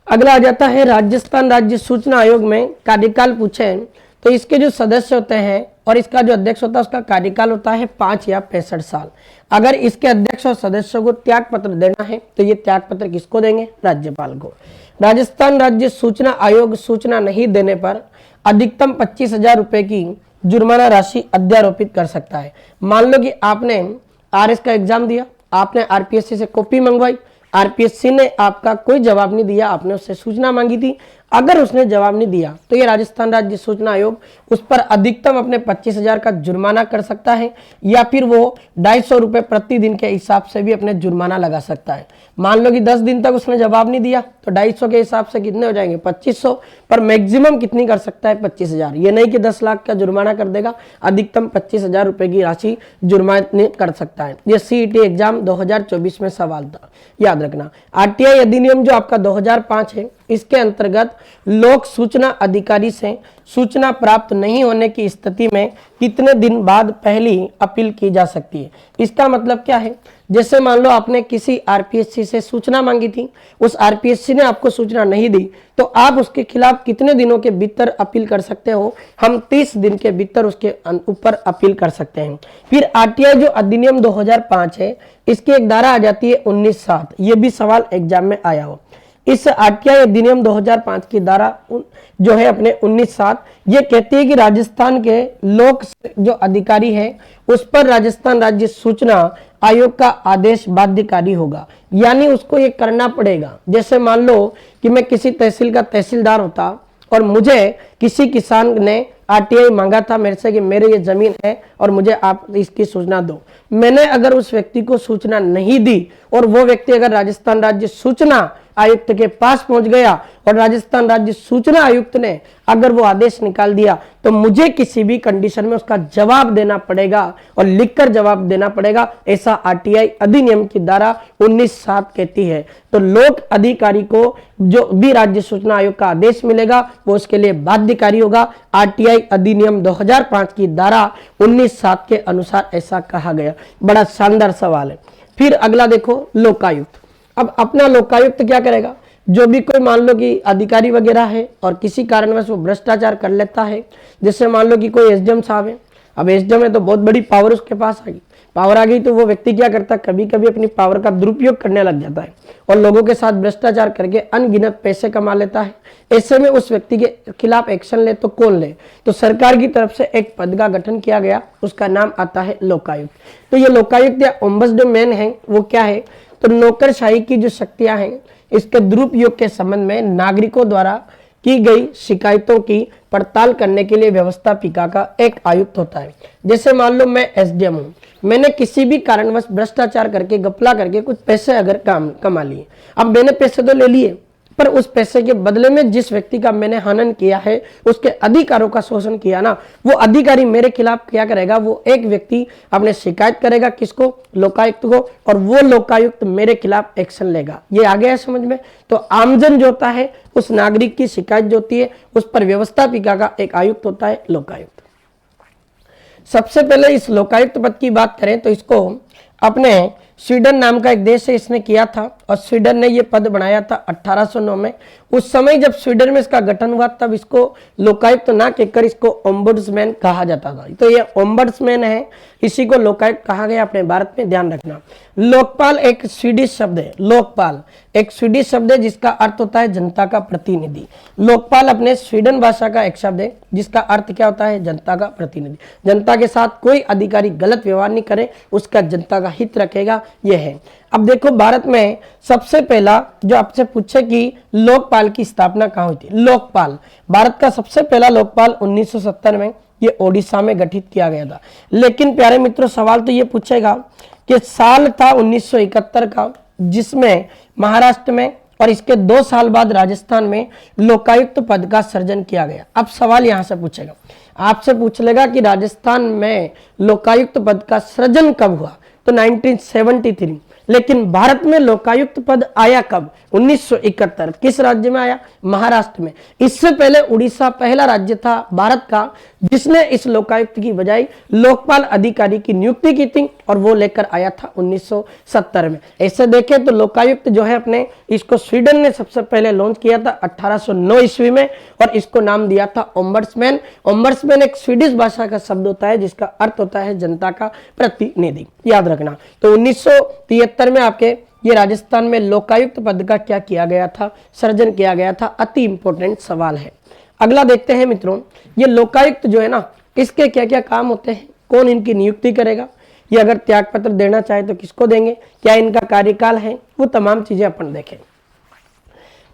अगला आ जाता है राजस्थान राज्य सूचना आयोग में कार्यकाल पूछे तो इसके जो सदस्य होते हैं और इसका जो अध्यक्ष होता है उसका कार्यकाल होता है 5 या 65 साल। अगर इसके अध्यक्ष और सदस्यों को त्याग पत्र देना है तो ये त्याग पत्र किसको देंगे? राज्यपाल को। राजस्थान राज्य सूचना आयोग सूचना नहीं देने पर अधिकतम 25,000 रुपए की जुर्माना राशि अध्यारोपित कर सकता है। मान लो कि आपने आरएस का एग्जाम दिया, आपने आरपीएससी से कॉपी मंगवाई, आरपीएससी ने आपका कोई जवाब नहीं दिया, आपने उससे सूचना मांगी थी, अगर उसने जवाब नहीं दिया तो ये राजस्थान राज्य सूचना आयोग उस पर अधिकतम अपने 25,000 का जुर्माना कर सकता है, या फिर वो 250 रुपए प्रतिदिन के हिसाब से भी अपने जुर्माना लगा सकता है। मान लो कि 10 दिन तक उसने जवाब नहीं दिया तो 250 के हिसाब से कितने हो जाएंगे? 2500, पर मैक्सिमम कितनी कर सकता है? 25,000। ये नहीं कि 10 लाख का जुर्माना कर देगा, अधिकतम 25,000 रुपए की राशि जुर्माना कर सकता है। ये सीईटी एग्जाम 2024 में सवाल था, याद रखना। आरटीआई अधिनियम जो आपका 2005 है, इसके अंतर्गत लोक सूचना अधिकारी से सूचना प्राप्त नहीं होने की स्थिति में कितने दिन बाद पहली अपील की जा सकती है? इसका मतलब क्या है? जैसे मान लो आपने किसी आरपीएससी से सूचना मांगी थी, उस आरपीएससी ने आपको सूचना नहीं दी, तो आप उसके खिलाफ कितने दिनों के भीतर अपील कर सकते हो? हम 30 दिन के भीतर उसके ऊपर अपील कर सकते हैं। फिर आरटीआई जो अधिनियम 2005 है, इसकी एक धारा आ जाती है 19(7), ये भी सवाल एग्जाम में आया हो। इस आरटीआई अधिनियम 2005 की धारा जो है अपने 19(7), ये कहती है कि राजस्थान के लोक जो अधिकारी है उस पर राजस्थान राज्य सूचना आयोग का आदेश बाध्यकारी होगा, यानी उसको ये करना पड़ेगा। जैसे मान लो कि मैं किसी तहसील का तहसीलदार होता और मुझे किसी किसान ने आरटीआई मांगा था मेरे से कि मेरे ये जमीन है और मुझे आप इसकी सूचना दो, मैंने अगर उस व्यक्ति को सूचना नहीं दी और वो व्यक्ति अगर राजस्थान राज्य सूचना आयुक्त के पास पहुंच गया और राजस्थान राज्य सूचना आयुक्त ने अगर वो आदेश निकाल दिया तो मुझे किसी भी कंडीशन में उसका जवाब देना पड़ेगा और लिखकर जवाब देना पड़ेगा, ऐसा आरटीआई अधिनियम की धारा 19(7) कहती है। तो लोक अधिकारी को जो भी राज्य सूचना आयोग का आदेश मिलेगा वो उसके लिए बाध्यकारी होगा। आरटीआई अधिनियम 2005 की धारा 19(7) के अनुसार ऐसा कहा गया। बड़ा शानदार सवाल है। फिर अगला देखो, लोकायुक्त। अब अपना लोकायुक्त क्या करेगा? जो भी कोई मान लो कि अधिकारी वगैरह है और किसी कारणवश वो भ्रष्टाचार कर लेता है, जैसे मान लो कि कोई एसडीएम साहब है, अब एसडीएम है तो बहुत बड़ी पावर उसके पास आ गई, पावर आ गई तो वो व्यक्ति क्या करता है? कभी कभी अपनी पावर का दुरुपयोग करने लग जाता है और लोगों के साथ भ्रष्टाचार करके अनगिनत पैसे कमा लेता है। ऐसे में उस व्यक्ति के खिलाफ एक्शन ले तो कौन ले? तो सरकार की तरफ से एक पद का गठन किया गया, उसका नाम आता है लोकायुक्त। तो ये लोकायुक्त या ओम्बड्समैन है, वो क्या है? तो नौकरशाही की जो शक्तियां हैं इसके दुरुपयोग के संबंध में नागरिकों द्वारा की गई शिकायतों की पड़ताल करने के लिए व्यवस्थापिका का एक आयुक्त होता है। जैसे मान लो मैं एसडीएम हूं, मैंने किसी भी कारणवश भ्रष्टाचार करके घपला करके कुछ पैसे अगर कमा लिए, अब मैंने पैसे तो ले लिए पर उस पैसे के बदले में जिस व्यक्ति का मैंने हनन किया है, उसके अधिकारों का शोषण किया ना, वो अधिकारी मेरे खिलाफ क्या करेगा? वो एक व्यक्ति अपने शिकायत करेगा, किसको? लोकायुक्त को, और वो लोकायुक्त मेरे खिलाफ एक्शन लेगा। ये आ गया है समझ में? तो आमजन जो होता है, उस नागरिक की शिकायत जो होती है उस पर व्यवस्थापिका का एक आयुक्त होता है, लोकायुक्त। सबसे पहले इस लोकायुक्त पद की बात करें तो इसको अपने स्वीडन नाम का एक देश है, इसने किया था और स्वीडन ने ये पद बनाया था 1809 में। उस समय जब स्वीडन में इसका गठन हुआ तब इसको लोकायुक्त ना कहकर इसको ओम्बुड्समैन कहा जाता था। तो ये ओम्बुड्समैन है, इसी को लोकायुक्त कहा गया अपने भारत में, ध्यान रखना। लोकपाल एक स्वीडिश शब्द है। लोकपाल एक स्वीडिश शब्द है जिसका अर्थ होता है जनता का प्रतिनिधि। लोकपाल अपने स्वीडन भाषा का एक शब्द है जिसका अर्थ क्या होता है, जनता का प्रतिनिधि। जनता के साथ कोई अधिकारी गलत व्यवहार नहीं करे, उसका जनता का हित रखेगा, यह है। अब देखो भारत में सबसे पहला जो आपसे पूछे कि लोकपाल की स्थापना कहाँ हुई थी। लोकपाल, भारत का सबसे पहला लोकपाल 1970 में ये ओडिशा में गठित किया गया था। लेकिन प्यारे मित्रों सवाल तो ये पूछेगा कि साल था 1971 का जिसमें महाराष्ट्र में और इसके 2 साल बाद राजस्थान में लोकायुक्त पद का सृजन किया गया। अब सवाल यहां से पूछेगा, आपसे पूछ लेगा कि राजस्थान में लोकायुक्त पद का सृजन कब हुआ, तो 1973। लेकिन भारत में लोकायुक्त पद आया कब, 1971। किस राज्य में आया, महाराष्ट्र में। इससे पहले उड़ीसा पहला राज्य था भारत का जिसने इस लोकायुक्त की बजाय लोकपाल अधिकारी की नियुक्ति की थी और वो लेकर आया था 1970 में। ऐसे देखें तो लोकायुक्त जो है अपने इसको स्वीडन ने सबसे पहले लॉन्च किया था 1809 ईस्वी में और इसको नाम दिया था ओम्बड्समैन। ओम्बड्समैन एक स्वीडिश भाषा का शब्द होता है जिसका अर्थ होता है जनता का प्रतिनिधि, याद रखना। तो 1973 में आपके ये राजस्थान में लोकायुक्त पद का क्या किया गया था, सृजन किया गया था। अति इंपॉर्टेंट सवाल है। अगला देखते हैं मित्रों, ये लोकायुक्त जो है ना इसके क्या क्या काम होते हैं, कौन इनकी नियुक्ति करेगा, ये अगर त्यागपत्र देना चाहे तो किसको देंगे, क्या इनका कार्यकाल है, वो तमाम चीजें अपन देखें।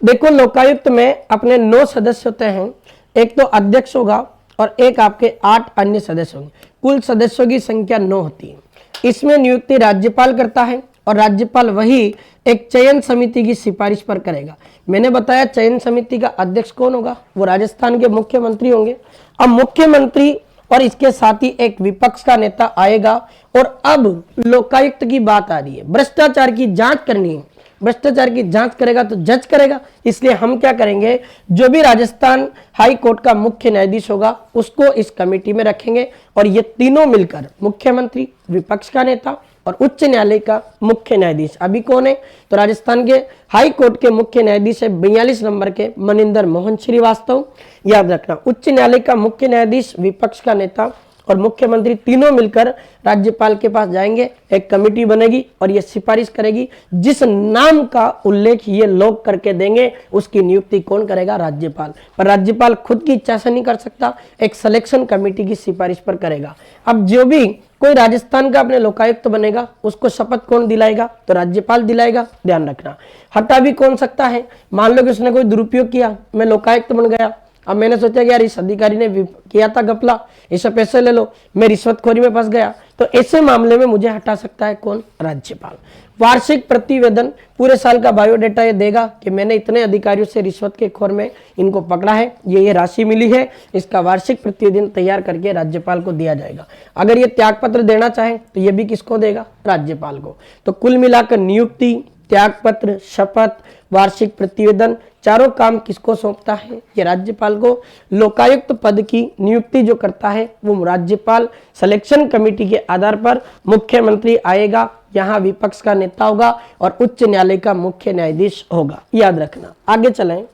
देखो लोकायुक्त में अपने 9 सदस्य होते हैं, एक तो अध्यक्ष होगा और एक आपके 8 अन्य सदस्य होंगे। कुल सदस्यों की संख्या 9 होती है। इसमें नियुक्ति राज्यपाल करता है और राज्यपाल वही एक चयन समिति की सिफारिश पर करेगा। मैंने बताया चयन समिति का अध्यक्ष कौन होगा, वो राजस्थान के मुख्यमंत्री होंगे। अब मुख्यमंत्री और इसके साथ ही एक विपक्ष का नेता आएगा। और अब लोकायुक्त की बात आ रही है, भ्रष्टाचार की जांच करनी है। भ्रष्टाचार की जांच करेगा तो जज करेगा, इसलिए हम क्या करेंगे, जो भी राजस्थान हाई कोर्ट का मुख्य न्यायाधीश होगा उसको इस कमेटी में रखेंगे और ये तीनों मिलकर मुख्यमंत्री, विपक्ष का नेता और उच्च न्यायालय का मुख्य न्यायाधीश, अभी कौन है, तो राजस्थान के हाई कोर्ट के मुख्य न्यायाधीश है 42 नंबर के मनिंदर मोहन श्रीवास्तव, याद रखना। उच्च न्यायालय का मुख्य न्यायाधीश, विपक्ष का नेता और मुख्यमंत्री तीनों मिलकर राज्यपाल के पास जाएंगे, एक कमेटी बनेगी और ये सिफारिश करेगी। जिस नाम का उल्लेख ये लोग करके देंगे उसकी नियुक्ति कौन करेगा, राज्यपाल। पर राज्यपाल खुद की इच्छा से नहीं कर सकता, एक सिलेक्शन कमेटी की सिफारिश पर करेगा। अब जो भी कोई राजस्थान का अपने लोकायुक्त बनेगा उसको शपथ कौन दिलाएगा, तो राज्यपाल दिलाएगा, ध्यान रखना। हटा भी कौन सकता है, मान लो कि उसने कोई दुरुपयोग किया, मैं लोकायुक्त बन गया, अब मैंने सोचा कि यार इस अधिकारी ने किया था घपला, इससे पैसे ले लो, मैं रिश्वतखोरी में फंस गया, तो ऐसे मामले में मुझे हटा सकता है कौन, राज्यपाल। वार्षिक प्रतिवेदन, पूरे साल का बायोडेटा ये देगा कि मैंने इतने अधिकारियों से रिश्वत के खोर में इनको पकड़ा है, ये राशि मिली है, इसका वार्षिक प्रतिवेदन तैयार करके राज्यपाल को दिया जाएगा। अगर ये त्यागपत्र देना चाहे तो ये भी किसको देगा, राज्यपाल को। तो कुल मिलाकर नियुक्ति, त्यागपत्र, शपथ, वार्षिक प्रतिवेदन, चारों काम किसको सौंपता है, ये राज्यपाल को। लोकायुक्त पद की नियुक्ति जो करता है वो राज्यपाल। सिलेक्शन कमेटी के आधार पर मुख्यमंत्री आएगा, यहाँ विपक्ष का नेता होगा और उच्च न्यायालय का मुख्य न्यायाधीश होगा, याद रखना। आगे चलें,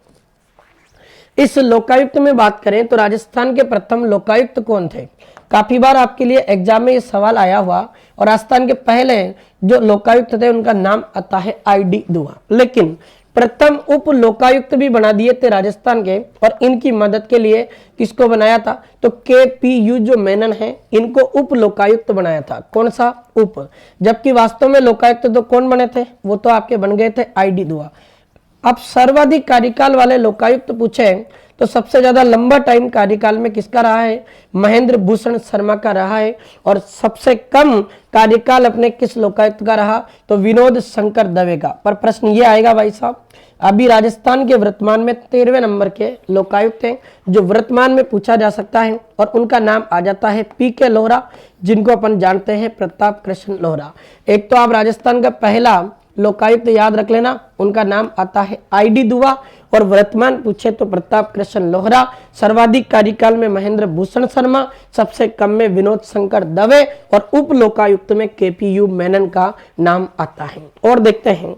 इस लोकायुक्त में बात करें तो राजस्थान के प्रथम लोकायुक्त कौन थे। काफी बार आपके लिए एग्जाम में ये सवाल आया हुआ और राजस्थान के पहले जो लोकायुक्त थे उनका नाम आता है ID दुआ। लेकिन प्रथम उप लोकायुक्त भी बना दिए थे राजस्थान के और इनकी मदद के लिए किसको बनाया था, तो KPU जो मेनन है इनको उप लोकायुक्त बनाया था। कौन सा, उप, जबकि वास्तव में लोकायुक्त तो कौन बने थे, वो तो आपके बन गए थे ID दुआ। अब सर्वाधिक कार्यकाल वाले लोकायुक्त पूछे तो सबसे ज्यादा लंबा टाइम कार्यकाल में किसका रहा है, महेंद्र भूषण शर्मा का रहा है। और सबसे कम कार्यकाल अपने किस लोकायुक्त का रहा, तो विनोद शंकर दवे का। पर प्रश्न ये आएगा भाई साहब, अभी राजस्थान के वर्तमान में 13वें नंबर के लोकायुक्त हैं जो वर्तमान में पूछा जा सकता है और उनका नाम आ जाता है PK लोहरा, जिनको अपन जानते हैं प्रताप कृष्ण लोहरा। एक तो आप राजस्थान का पहला लोकायुक्त याद रख लेना, उनका नाम आता है ID दुआ और वर्तमान पूछे तो प्रताप कृष्ण लोहरा। सर्वाधिक कार्यकाल में महेंद्र भूषण शर्मा, सबसे कम में विनोद शंकर दवे और उप लोकायुक्त में KPU मेनन का नाम आता है। और देखते हैं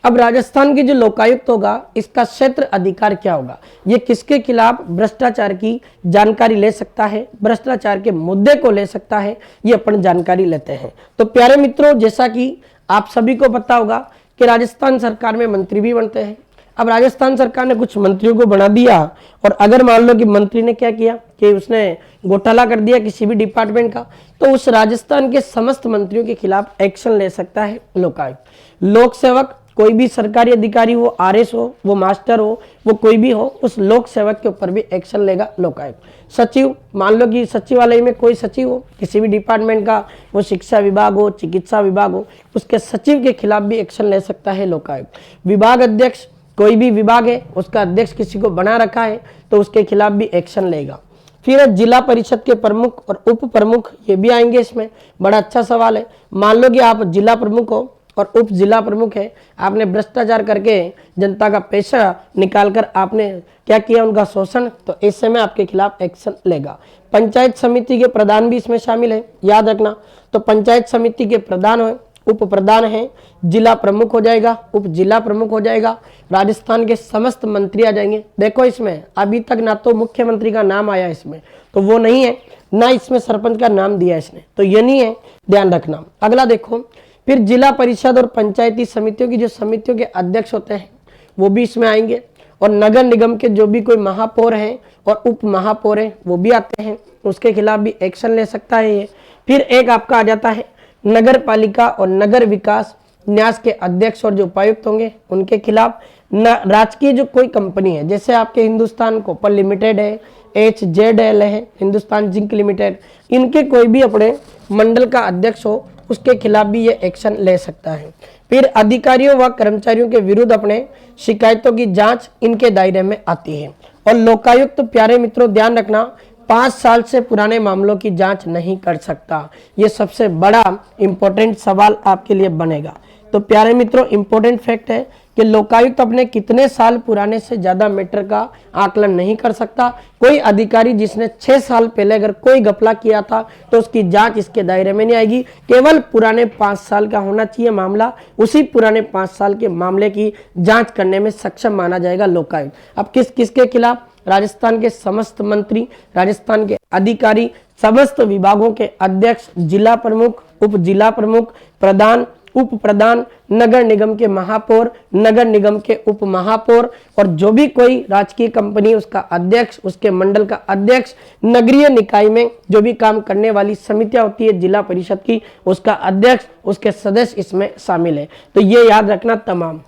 अब राजस्थान की जो लोकायुक्त होगा इसका क्षेत्र अधिकार क्या होगा, ये किसके खिलाफ भ्रष्टाचार की जानकारी ले सकता है, भ्रष्टाचार के मुद्दे को ले सकता है, ये अपन जानकारी लेते हैं। तो प्यारे मित्रों, जैसा कि आप सभी को पता होगा कि राजस्थान सरकार में मंत्री भी बनते हैं। अब राजस्थान सरकार ने कुछ मंत्रियों को बना दिया और अगर मान लो कि मंत्री ने क्या किया कि उसने घोटाला कर दिया किसी भी डिपार्टमेंट का, तो उस राजस्थान के समस्त मंत्रियों के खिलाफ एक्शन ले सकता है लोकायुक्त। लोक सेवक कोई भी सरकारी अधिकारी हो, आरएस हो, वो मास्टर हो, वो कोई भी हो, उस लोक सेवक के ऊपर भी एक्शन लेगा लोकायुक्त। सचिव, मान लो कि सचिवालय में कोई सचिव हो किसी भी डिपार्टमेंट का, वो शिक्षा विभाग हो, चिकित्सा विभाग हो, उसके सचिव के खिलाफ भी एक्शन ले सकता है लोकायुक्त। विभाग अध्यक्ष, कोई भी विभाग है उसका अध्यक्ष किसी को बना रखा है तो उसके खिलाफ भी एक्शन लेगा। फिर जिला परिषद के प्रमुख और उप प्रमुख, ये भी आएंगे इसमें। बड़ा अच्छा सवाल है। मान लो कि आप जिला प्रमुख हो और उप जिला प्रमुख है, आपने भ्रष्टाचार करके जनता का पैसा निकालकर आपने क्या किया, उनका शोषण, तो इस समय आपके खिलाफ एक्शन लेगा। पंचायत समिति के प्रधान भी इसमें शामिल है, याद रखना। तो पंचायत समिति के प्रधान हो, उप प्रधान है, जिला प्रमुख हो जाएगा, उप जिला प्रमुख हो जाएगा, राजस्थान के समस्त मंत्री आ जाएंगे। देखो इसमें अभी तक ना तो मुख्यमंत्री का नाम आया इसमें, तो वो नहीं है, ना इसमें सरपंच का नाम दिया इसने, तो ये नहीं है, ध्यान रखना। अगला देखो, फिर जिला परिषद और पंचायती समितियों की जो समितियों के अध्यक्ष होते हैं वो भी इसमें आएंगे, और नगर निगम के जो भी कोई महापौर हैं और उप महापौर हैं वो भी आते हैं, उसके खिलाफ भी एक्शन ले सकता है ये। फिर एक आपका आ जाता है नगर पालिका और नगर विकास न्यास के अध्यक्ष और जो उपायुक्त होंगे उनके खिलाफ। राजकीय जो कोई कंपनी है, जैसे आपके हिंदुस्तान कॉपर लिमिटेड है, HZL है, हिंदुस्तान जिंक लिमिटेड, इनके कोई भी अपने मंडल का अध्यक्ष हो उसके खिलाफ भी ये एक्शन ले सकता है। फिर अधिकारियों व कर्मचारियों के विरुद्ध अपने शिकायतों की जांच इनके दायरे में आती है। और लोकायुक्त, प्यारे मित्रों ध्यान रखना, 5 साल से पुराने मामलों की जांच नहीं कर सकता। ये सबसे बड़ा इंपॉर्टेंट सवाल आपके लिए बनेगा। तो प्यारे मित्रों, इंपॉर्टेंट फैक्ट है कि लोकायुक्त अपने कितने साल पुराने से ज्यादा मैटर का आकलन नहीं कर सकता। कोई अधिकारी जिसने 6 साल पहले अगर कोई घपला किया था तो उसकी जांच इसके दायरे में नहीं आएगी। केवल पुराने 5 साल का होना चाहिए मामला, उसी पुराने 5 साल के मामले की जांच करने में सक्षम माना जाएगा लोकायुक्त। अब किस किसके खिलाफ? राजस्थान के समस्त मंत्री, राजस्थान के अधिकारी, समस्त विभागों के अध्यक्ष, जिला प्रमुख, उप जिला प्रमुख, प्रधान, उप प्रधान, नगर निगम के महापौर, नगर निगम के उप महापौर, और जो भी कोई राजकीय कंपनी उसका अध्यक्ष, उसके मंडल का अध्यक्ष, नगरीय निकाय में जो भी काम करने वाली समितियां होती है जिला परिषद की, उसका अध्यक्ष, उसके सदस्य इसमें शामिल है। तो ये याद रखना तमाम।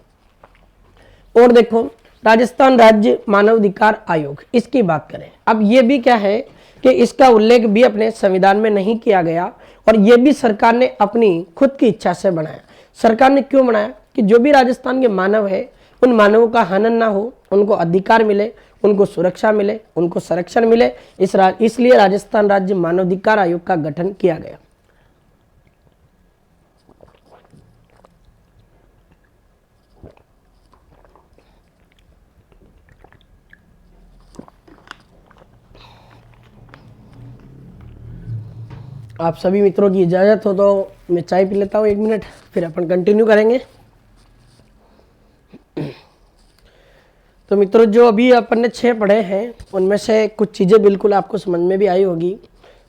और देखो, राजस्थान राज्य मानवाधिकार आयोग, इसकी बात करें। अब ये भी क्या है कि इसका उल्लेख भी अपने संविधान में नहीं किया गया, और ये भी सरकार ने अपनी खुद की इच्छा से बनाया। सरकार ने क्यों बनाया? कि जो भी राजस्थान के मानव है उन मानवों का हनन ना हो, उनको अधिकार मिले, उनको सुरक्षा मिले, उनको संरक्षण मिले, इसलिए राजस्थान राज्य मानवाधिकार आयोग का गठन किया गया। आप सभी मित्रों की इजाज़त हो तो मैं चाय पी लेता हूँ 1 मिनट, फिर अपन कंटिन्यू करेंगे। तो मित्रों, जो अभी अपन ने 6 पढ़े हैं उनमें से कुछ चीज़ें बिल्कुल आपको समझ में भी आई होगी,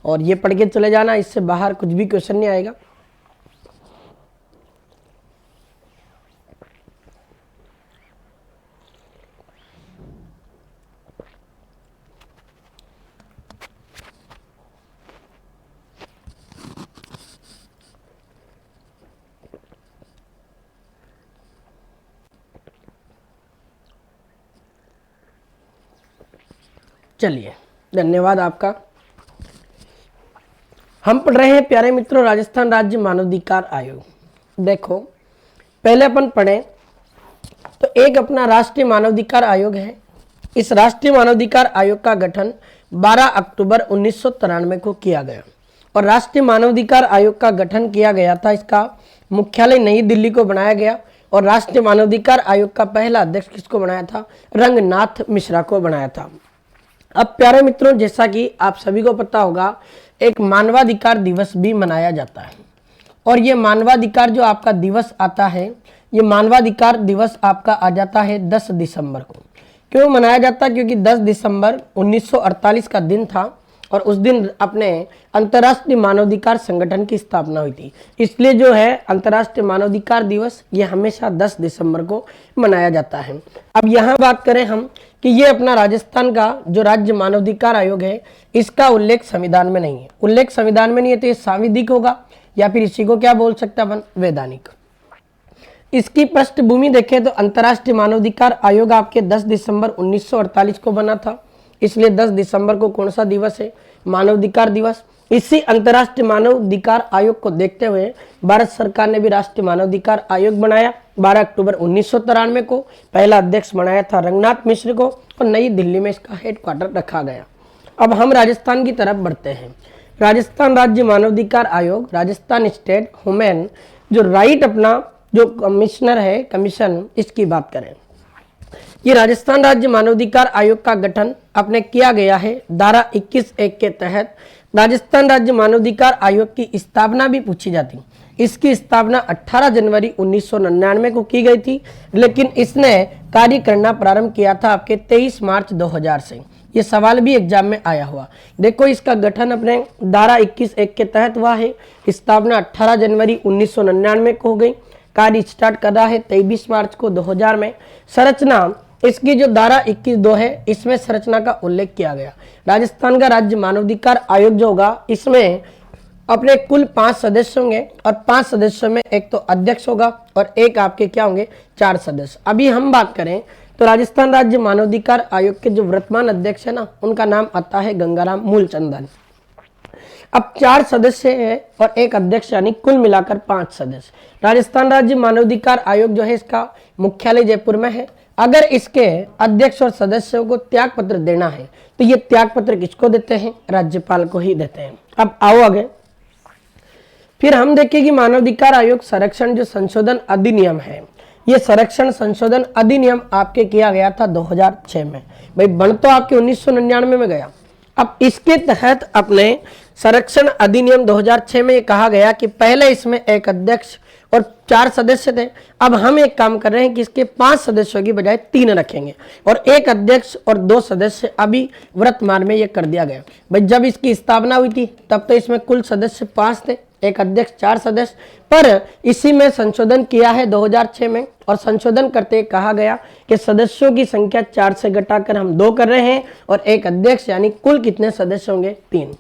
और ये पढ़ के चले जाना, इससे बाहर कुछ भी क्वेश्चन नहीं आएगा। चलिए, धन्यवाद आपका। हम पढ़ रहे हैं प्यारे मित्रों राजस्थान राज्य मानवाधिकार आयोग। देखो, पहले अपन पढ़े तो एक अपना राष्ट्रीय मानवाधिकार आयोग है। इस राष्ट्रीय मानवाधिकार आयोग का गठन 12 अक्टूबर 1993 को किया गया, और राष्ट्रीय मानवाधिकार आयोग का गठन किया गया था। इसका मुख्यालय नई दिल्ली को बनाया गया, और राष्ट्रीय मानवाधिकार आयोग का पहला अध्यक्ष किसको बनाया था? रंगनाथ मिश्रा को बनाया था। अब प्यारे मित्रों, जैसा कि आप सभी को पता होगा, एक मानवाधिकार दिवस भी मनाया जाता है, और ये मानवाधिकार जो आपका दिवस आता है ये मानवाधिकार दिवस आपका आ जाता है 10 दिसंबर को। क्यों मनाया जाता है? क्योंकि 10 दिसंबर 1948 का दिन था और उस दिन अपने अंतर्राष्ट्रीय मानवाधिकार संगठन की स्थापना हुई थी। इसलिए जो है अंतर्राष्ट्रीय मानवाधिकार दिवस ये हमेशा 10 दिसंबर को मनाया जाता है। अब यहाँ बात करें हम कि ये अपना राजस्थान का जो राज्य मानवाधिकार आयोग है, इसका उल्लेख संविधान में नहीं है। उल्लेख संविधान में नहीं है तो ये सांविधिक होगा या फिर इसी को क्या बोल सकते हैं अपन, वैधानिक। इसकी पृष्ठभूमि देखें तो अंतर्राष्ट्रीय मानवाधिकार आयोग आपके 10 दिसंबर 1948 को बना था, इसलिए 10 दिसंबर को कौन सा दिवस है? मानवाधिकार दिवस। इसी अंतर्राष्ट्रीय मानवाधिकार आयोग को देखते हुए भारत सरकार ने भी राष्ट्रीय मानवाधिकार आयोग बनाया। 12 अक्टूबर 1993 को पहला अध्यक्ष बनाया था रंगनाथ मिश्र को और नई दिल्ली में इसका हेडक्वार्टर रखा गया। अब हम राजस्थान की तरफ बढ़ते हैं। राजस्थान राज्य मानवाधिकार आयोग, राजस्थान स्टेट ह्यूमन जो राइट अपना जो कमिश्नर है, कमीशन, इसकी बात करें, ये राजस्थान राज्य मानवाधिकार आयोग का गठन अपने किया गया है धारा 21(1) के तहत। राजस्थान राज्य मानवाधिकार आयोग की स्थापना भी पूछी जाती। इसकी स्थापना 18 जनवरी 1999 को की गई थी, लेकिन इसने कार्य करना प्रारंभ किया था आपके 23 मार्च 2000 से। ये सवाल भी एग्जाम में आया हुआ। देखो इसका गठन अपने धारा 21(1) के तहत हुआ है। स्थापना 18 जनवरी 1999 को हो गई। कार्य स्टार्ट कर रहा है 23 मार्च को 2000 में। संरचना इसकी जो धारा 21(2) है, इसमें संरचना का उल्लेख किया गया। राजस्थान का राज्य मानवाधिकार आयोग जो होगा, इसमें अपने कुल 5 सदस्य होंगे और 5 सदस्यों में एक तो अध्यक्ष होगा और एक आपके क्या होंगे, 4 सदस्य। अभी हम बात करें तो राजस्थान राज्य मानवाधिकार आयोग के जो वर्तमान अध्यक्ष है ना, उनका नाम आता है गंगाराम मूलचंदन। अब 4 सदस्य है और एक अध्यक्ष, यानी कुल मिलाकर 5 सदस्य। राजस्थान राज्य मानवाधिकार आयोग जो है, इसका मुख्यालय जयपुर में है। अगर इसके अध्यक्ष और सदस्यों को त्याग पत्र देना है तो ये त्याग पत्र किसको देते हैं? राज्यपाल को ही देते हैं। अब आओ आगे, फिर हम देखें कि मानवाधिकार आयोग संरक्षण जो संशोधन अधिनियम है, ये संरक्षण संशोधन अधिनियम आपके किया गया था 2006 में। भाई बन तो आपके 1999 में गया। अब इसके तहत अपने संरक्षण अधिनियम 2006 में ये कहा गया कि पहले इसमें एक अध्यक्ष और 4 सदस्य थे। अब हम एक काम कर रहे हैं कि इसके 5 सदस्यों की बजाय 3 रखेंगे और एक अध्यक्ष और 2 सदस्य अभी वर्तमान में ये कर दिया गया। भाई जब इसकी स्थापना हुई थी तब तो इसमें कुल सदस्य 5 थे, एक अध्यक्ष 4 सदस्य, पर इसी में संशोधन किया है 2006 में और संशोधन करते कहा गया कि सदस्यों की संख्या 4 से घटाकर हम 2 कर रहे हैं और एक अध्यक्ष, यानी कुल कितने सदस्य होंगे? 3।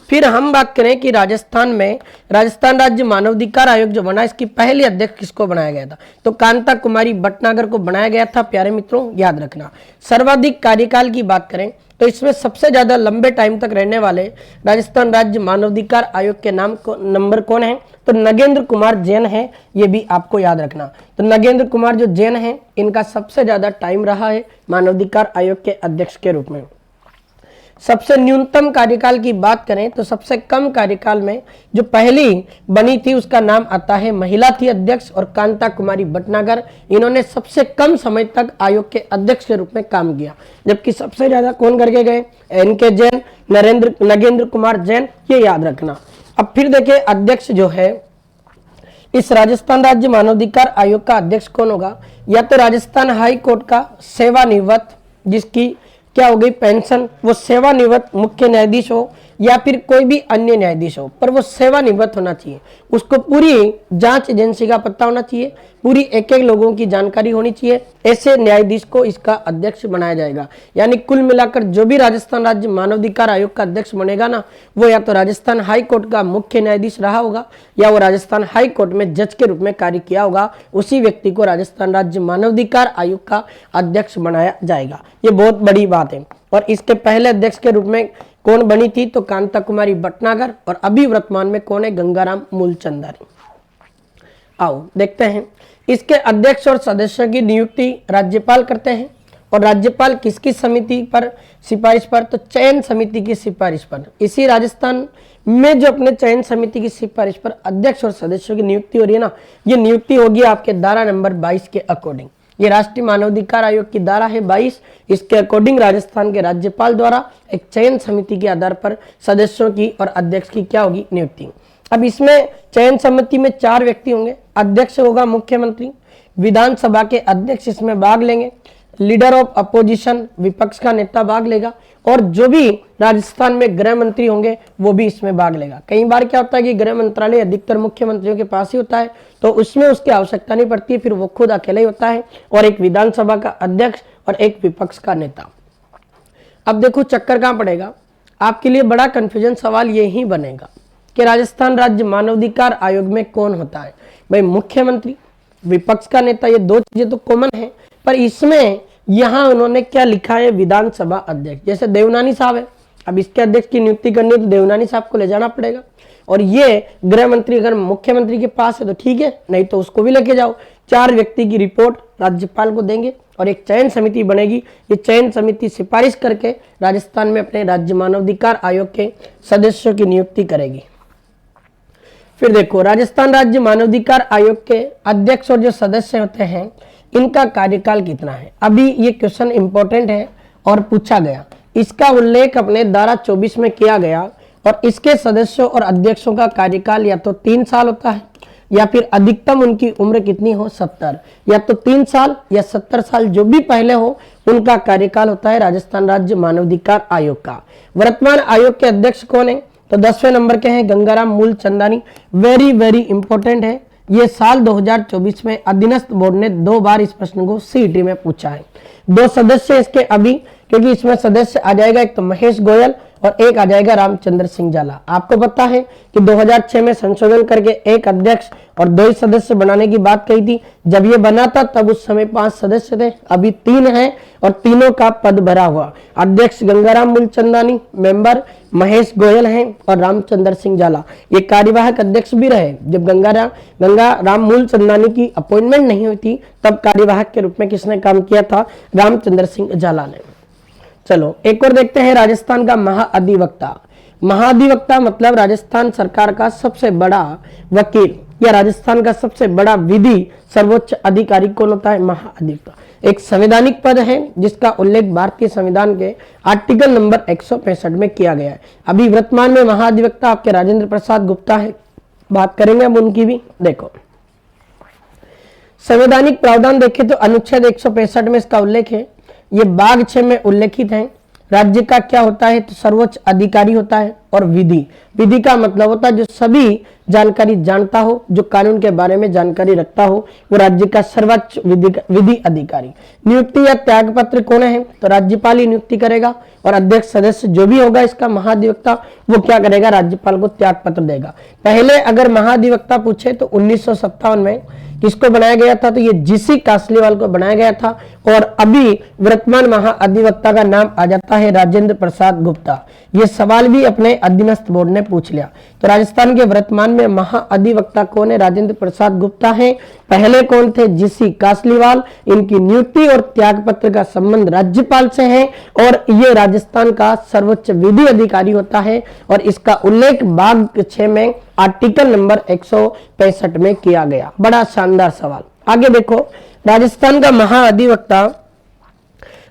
फिर हम बात करें कि राजस्थान में राजस्थान राज्य मानवाधिकार आयोग जो बना, इसकी पहली अध्यक्ष किसको बनाया गया था? तो कांता कुमारी भटनागर को बनाया गया था। प्यारे मित्रों याद रखना। सर्वाधिक कार्यकाल की बात करें तो इसमें सबसे ज्यादा लंबे टाइम तक रहने वाले राजस्थान राज्य मानवाधिकार आयोग के नाम को नंबर कौन है? तो नगेंद्र कुमार जैन है। ये भी आपको याद रखना। तो नगेंद्र कुमार जो जैन है, इनका सबसे ज्यादा टाइम रहा है मानवाधिकार आयोग के अध्यक्ष के रूप में। सबसे न्यूनतम कार्यकाल की बात करें तो सबसे कम कार्यकाल में जो पहली बनी थी उसका नाम आता है, महिला थी अध्यक्ष, और कांता कुमारी भटनागर। इन्होंने सबसे कम समय तक आयोग के अध्यक्ष के रूप में काम किया, जबकि सबसे ज्यादा कौन करके गए? एनके जैन, नगेंद्र कुमार जैन। ये याद रखना। अब फिर देखिए अध्यक्ष जो है इस राजस्थान राज्य मानवाधिकार आयोग का अध्यक्ष कौन होगा? या तो राजस्थान हाई कोर्ट का सेवानिवृत्त, जिसकी क्या हो गई पेंशन, वो सेवानिवृत्त मुख्य न्यायाधीश हो या फिर कोई भी अन्य न्यायाधीश हो, पर वो सेवानिवृत्त होना चाहिए। उसको पूरी जांच एजेंसी का पता होना चाहिए, पूरी एक एक लोगों की जानकारी होनी चाहिए। ऐसे न्यायाधीश को इसका अध्यक्ष बनाया जाएगा। यानी कुल मिलाकर जो भी राजस्थान राज्य मानवाधिकार आयोग का अध्यक्ष बनेगा ना, वो या तो राजस्थान हाई कोर्ट का मुख्य न्यायाधीश रहा होगा या वो राजस्थान हाई कोर्ट में जज के रूप में कार्य किया होगा। उसी व्यक्ति को राजस्थान राज्य मानवाधिकार आयोग का अध्यक्ष बनाया जाएगा। ये बहुत बड़ी बात है। और इसके पहले अध्यक्ष के रूप में कौन बनी थी? तो कांता कुमारी भटनागर, और अभी वर्तमान में कौन है? गंगाराम मूलचंदन। आओ देखते हैं। इसके अध्यक्ष और सदस्यों की नियुक्ति राज्यपाल करते हैं। और राज्यपाल किसकी समिति पर सिफारिश पर? तो चयन समिति की सिफारिश पर। इसी राजस्थान में जो अपने चयन समिति की सिफारिश पर अध्यक्ष और सदस्यों की नियुक्ति हो रही है ना, ये नियुक्ति होगी आपके धारा नंबर 22 के अकॉर्डिंग। ये राष्ट्रीय मानवाधिकार आयोग की धारा है 22। इसके अकॉर्डिंग राजस्थान के राज्यपाल द्वारा एक चयन समिति के आधार पर सदस्यों की और अध्यक्ष की क्या होगी? नियुक्ति। अब इसमें चयन समिति में 4 व्यक्ति होंगे। अध्यक्ष होगा मुख्यमंत्री, विधानसभा के अध्यक्ष इसमें भाग लेंगे, लीडर ऑफ अपोजिशन विपक्ष का नेता भाग लेगा, और जो भी राजस्थान में गृह मंत्री होंगे वो भी इसमें भाग लेगा। कई बार क्या होता है कि गृह मंत्रालय अधिकतर मुख्यमंत्रियों के पास ही होता है, तो उसमें उसकी आवश्यकता नहीं पड़ती, फिर वो खुद अकेले ही होता है, और एक विधानसभा का अध्यक्ष और एक विपक्ष का नेता। अब देखो चक्कर कहां पड़ेगा, आपके लिए बड़ा कंफ्यूजन सवाल ये ही बनेगा कि राजस्थान राज्य मानवाधिकार आयोग में कौन होता है। भाई मुख्यमंत्री, विपक्ष का नेता, ये दो चीजें तो कॉमन है, पर इसमें यहां उन्होंने क्या लिखा है, विधानसभा अध्यक्ष। जैसे देवनानी साहब है, अब इसके अध्यक्ष की नियुक्ति करनी है तो देवनानी साहब को ले जाना पड़ेगा, और ये गृह मंत्री अगर मुख्यमंत्री के पास है तो ठीक है, नहीं तो उसको भी लेके जाओ। 4 व्यक्ति की रिपोर्ट राज्यपाल को देंगे और एक चयन समिति बनेगी। ये चयन समिति सिफारिश करके राजस्थान में अपने राज्य मानवाधिकार आयोग के सदस्यों की नियुक्ति करेगी। फिर देखो राजस्थान राज्य मानवाधिकार आयोग के अध्यक्ष और जो सदस्य होते हैं इनका कार्यकाल कितना है। अभी ये क्वेश्चन इंपॉर्टेंट है और पूछा गया, इसका उल्लेख अपने धारा 24 में किया गया, और इसके सदस्यों और अध्यक्षों का कार्यकाल या तो 3 साल होता है, या फिर अधिकतम उनकी उम्र कितनी हो 70, या तो 3 साल या 70 साल, जो भी पहले हो उनका कार्यकाल होता है राजस्थान राज्य मानवाधिकार आयोग का। वर्तमान आयोग के अध्यक्ष कौन है, तो 10वें नंबर के हैं Gangaram Mulchandani. Very very important है, ये साल 2024 में अधीनस्थ बोर्ड ने 2 बार इस प्रश्न को सीईटी में पूछा है। 2 सदस्य इसके अभी, क्योंकि इसमें सदस्य आ जाएगा एक तो महेश गोयल और एक आ जाएगा रामचंद्र सिंह जाला। आपको पता है कि 2006 में संशोधन करके एक अध्यक्ष और 2 ही सदस्य बनाने की बात कही थी। जब ये बना था तब उस समय 5 सदस्य थे, अभी 3 हैं और तीनों का पद भरा हुआ। अध्यक्ष गंगाराम मूलचंदानी, मेंबर महेश गोयल हैं और रामचंद्र सिंह जाला। ये कार्यवाहक अध्यक्ष भी रहे। जब गंगाराम मूलचंदानी की अपॉइंटमेंट नहीं हुई थी तब कार्यवाहक के रूप में किसने काम किया था, रामचंद्र सिंह जाला ने। चलो एक और देखते हैं, राजस्थान का महाअधिवक्ता। महाअधिवक्ता मतलब राजस्थान सरकार का सबसे बड़ा वकील या राजस्थान का सबसे बड़ा विधि सर्वोच्च अधिकारी कौन होता है, महाअधिवक्ता। एक संवैधानिक पद है जिसका उल्लेख भारतीय संविधान के आर्टिकल नंबर 165 में किया गया है। अभी वर्तमान में महाअधिवक्ता आपके राजेंद्र प्रसाद गुप्ता है, बात करेंगे अब उनकी भी। देखो संवैधानिक प्रावधान देखें तो अनुच्छेद 165 में इसका उल्लेख है, ये भाग 6 में उल्लेखित है। राज्य का क्या होता है, तो सर्वोच्च अधिकारी होता है, और विधि, विधि का मतलब होता है जो सभी जानकारी जानता हो, जो कानून के बारे में जानकारी रखता हो, वो राज्य का सर्वोच्च विधि अधिकारी। नियुक्ति या त्याग पत्र कौन है, तो राज्यपाल ही नियुक्ति करेगा, और अध्यक्ष सदस्य जो भी होगा इसका महाधिवक्ता वो क्या करेगा, राज्यपाल को त्याग पत्र देगा। पहले अगर महाधिवक्ता पूछे तो 1957 में किसको बनाया गया था, तो ये जीसी कासलीवाल को बनाया गया था, और अभी वर्तमान महाअधिवक्ता का नाम आ जाता है राजेंद्र प्रसाद गुप्ता। ये सवाल भी अपने अधीनस्थ बोर्ड ने पूछ लिया। तो राजस्थान के वर्तमान में महाअधिवक्ता कौन है, राजेंद्र प्रसाद गुप्ता है। पहले कौन थे, जीसी कासलीवाल। इनकी नियुक्ति और त्याग पत्र का संबंध राज्यपाल से है, और ये राजस्थान का सर्वोच्च विधि अधिकारी होता है, और इसका उल्लेख भाग 6 में आर्टिकल नंबर 165 में किया गया। बड़ा शानदार सवाल। आगे देखो, राजस्थान का महाअधिवक्ता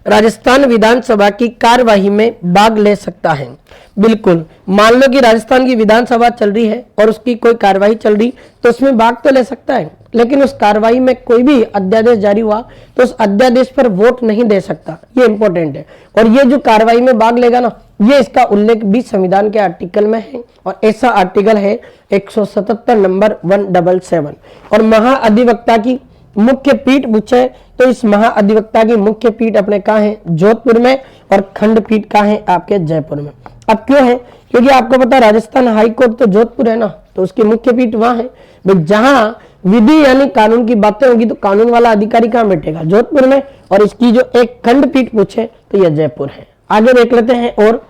राजस्थान विधानसभा की कार्यवाही में भाग ले सकता है। बिल्कुल, मान लो कि राजस्थान की विधानसभा चल रही है और उसकी कोई कार्यवाही चल रही, तो उसमें भाग तो ले सकता है, लेकिन उस कार्यवाही में कोई भी अध्यादेश जारी हुआ तो उस अध्यादेश पर वोट नहीं दे सकता। ये इंपॉर्टेंट है। और ये जो कार्यवाही में भाग लेगा ना, ये इसका उल्लेख भी संविधान के आर्टिकल में है, और ऐसा आर्टिकल है 177 नंबर 177। और महाअधिवक्ता की मुख्य पीठ पूछे तो इस महाअधिवक्ता की मुख्य पीठ अपने कहाँ है, जोधपुर में, और खंडपीठ कहाँ है, आपके जयपुर में। अब क्यों है, क्योंकि आपको पता है राजस्थान हाई कोर्ट तो जोधपुर है ना, तो उसकी मुख्य पीठ वहां है। जहां विधि यानी कानून की बातें होगी तो कानून वाला अधिकारी कहाँ बैठेगा, जोधपुर में, और इसकी जो एक खंडपीठ पूछे तो यह जयपुर है। आगे देख लेते हैं। और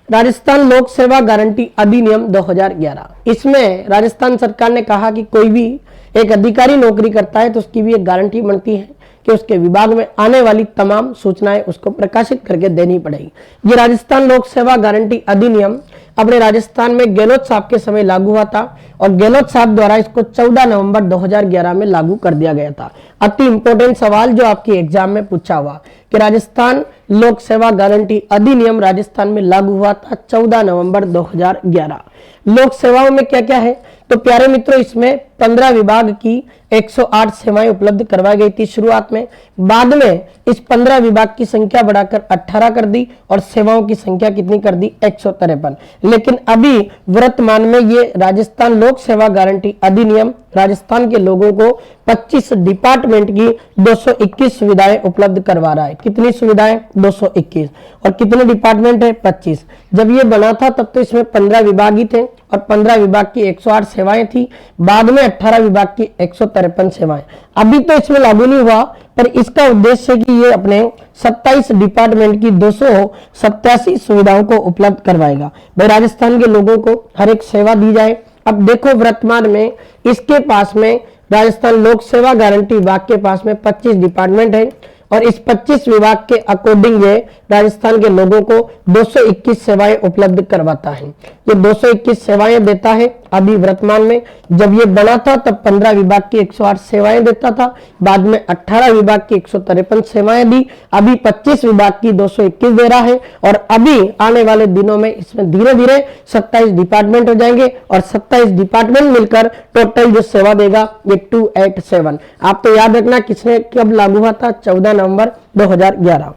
राजस्थान लोक सेवा गारंटी अधिनियम 2011, इसमें राजस्थान सरकार ने कहा कि कोई भी एक अधिकारी नौकरी करता है तो उसकी भी एक गारंटी बनती है कि उसके विभाग में आने वाली तमाम सूचनाएं उसको प्रकाशित करके देनी पड़ेगी। ये राजस्थान लोक सेवा गारंटी अधिनियम अपने राजस्थान में गहलोत साहब के समय लागू हुआ था, और गहलोत साहब द्वारा इसको 14 नवंबर 2011 में लागू कर दिया गया था। अति इंपॉर्टेंट सवाल जो आपकी एग्जाम में पूछा हुआ, कि राजस्थान लोक सेवा गारंटी अधिनियम राजस्थान में लागू हुआ था 14 नवंबर 2011। लोक सेवाओं में क्या क्या है, तो प्यारे मित्रों इसमें 15 विभाग की 108 सेवाएं उपलब्ध करवाई गई थी शुरुआत में। बाद में इस 15 विभाग की संख्या बढ़ाकर 18 कर दी और सेवाओं की संख्या कितनी कर दी, 153। लेकिन अभी वर्तमान में ये राजस्थान लोक सेवा गारंटी अधिनियम राजस्थान के लोगों को 25 डिपार्टमेंट की 221 सुविधाएं उपलब्ध करवा रहा है। कितनी सुविधाएं, 221। और कितने डिपार्टमेंट है, 25। जब ये बना था तब तो इसमें 15 विभाग ही थे और 15 विभाग की 108 सेवाएं थी। बाद में 18 विभाग की 153 सेवाएं। अभी तो इसमें लागू नहीं हुआ, पर इसका उद्देश्य है कि ये अपने 27 डिपार्टमेंट की 287 सुविधाओं को उपलब्ध करवाएगा। भाई राजस्थान के लोगों को हर एक सेवा दी जाए। अब देखो वर्तमान में इसके पास में राजस्थान लोक सेवा गारंटी विभाग के पास में 25 डिपार्टमेंट है और इस 25 विभाग के अकॉर्डिंग ये राजस्थान के लोगों को 221 सेवाएं उपलब्ध करवाता है। ये 221 सेवाएं देता है अभी वर्तमान में। जब ये बना था तब 15 विभाग की 108 सेवाएं देता था, बाद में 18 विभाग की 153 सेवाएं दी, अभी 25 विभाग की 221 दे रहा है और अभी आने वाले दिनों में इसमें धीरे धीरे 27 डिपार्टमेंट हो जाएंगे और 27 डिपार्टमेंट मिलकर टोटल जो सेवा देगा ये 287। आप तो याद रखना किसने कब लागू हुआ था, 14 नवंबर 2011।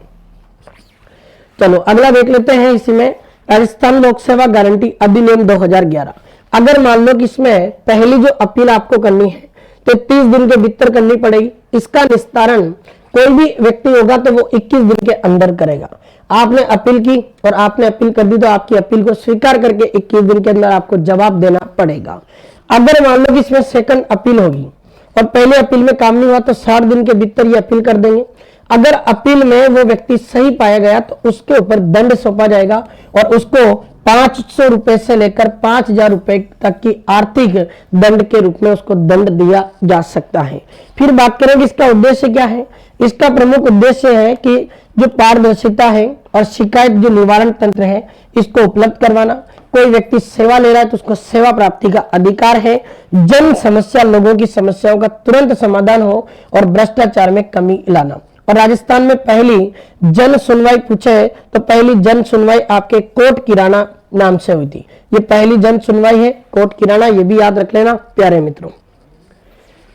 चलो अगला देख लेते हैं इसी में राजस्थान लोक सेवा गारंटी अधिनियम 2011। अगर मान लो कि इसमें पहली जो अपील आपको करनी है तो 30 दिन के भीतर करनी पड़ेगी। इसका निस्तारण कोई भी व्यक्ति होगा तो वो 21 दिन के अंदर करेगा। आपने अपील की और आपने अपील कर दी तो आपकी अपील को स्वीकार करके 21 दिन के अंदर आपको जवाब देना पड़ेगा। अगर मान लो कि इसमें सेकंड अपील होगी और पहले अपील में काम नहीं हुआ तो 60 दिन के भीतर ये अपील कर देंगे। अगर अपील में वो व्यक्ति सही पाया गया तो उसके ऊपर दंड सौंपा जाएगा और उसको 500 रुपए से लेकर 5000 रुपए तक की आर्थिक दंड के रूप में उसको दंड दिया जा सकता है। फिर बात करेंगे इसका उद्देश्य क्या है। इसका प्रमुख उद्देश्य है कि जो पारदर्शिता है और शिकायत जो निवारण तंत्र है इसको उपलब्ध करवाना। कोई व्यक्ति सेवा ले रहा है तो उसको सेवा प्राप्ति का अधिकार है। जन समस्या, लोगों की समस्याओं का तुरंत समाधान हो और भ्रष्टाचार में कमी लाना। और राजस्थान में पहली जन सुनवाई पूछे तो पहली जन सुनवाई आपके कोट किराना नाम से हुई थी। ये पहली जन सुनवाई है कोट किराना, ये भी याद रख लेना प्यारे मित्रों।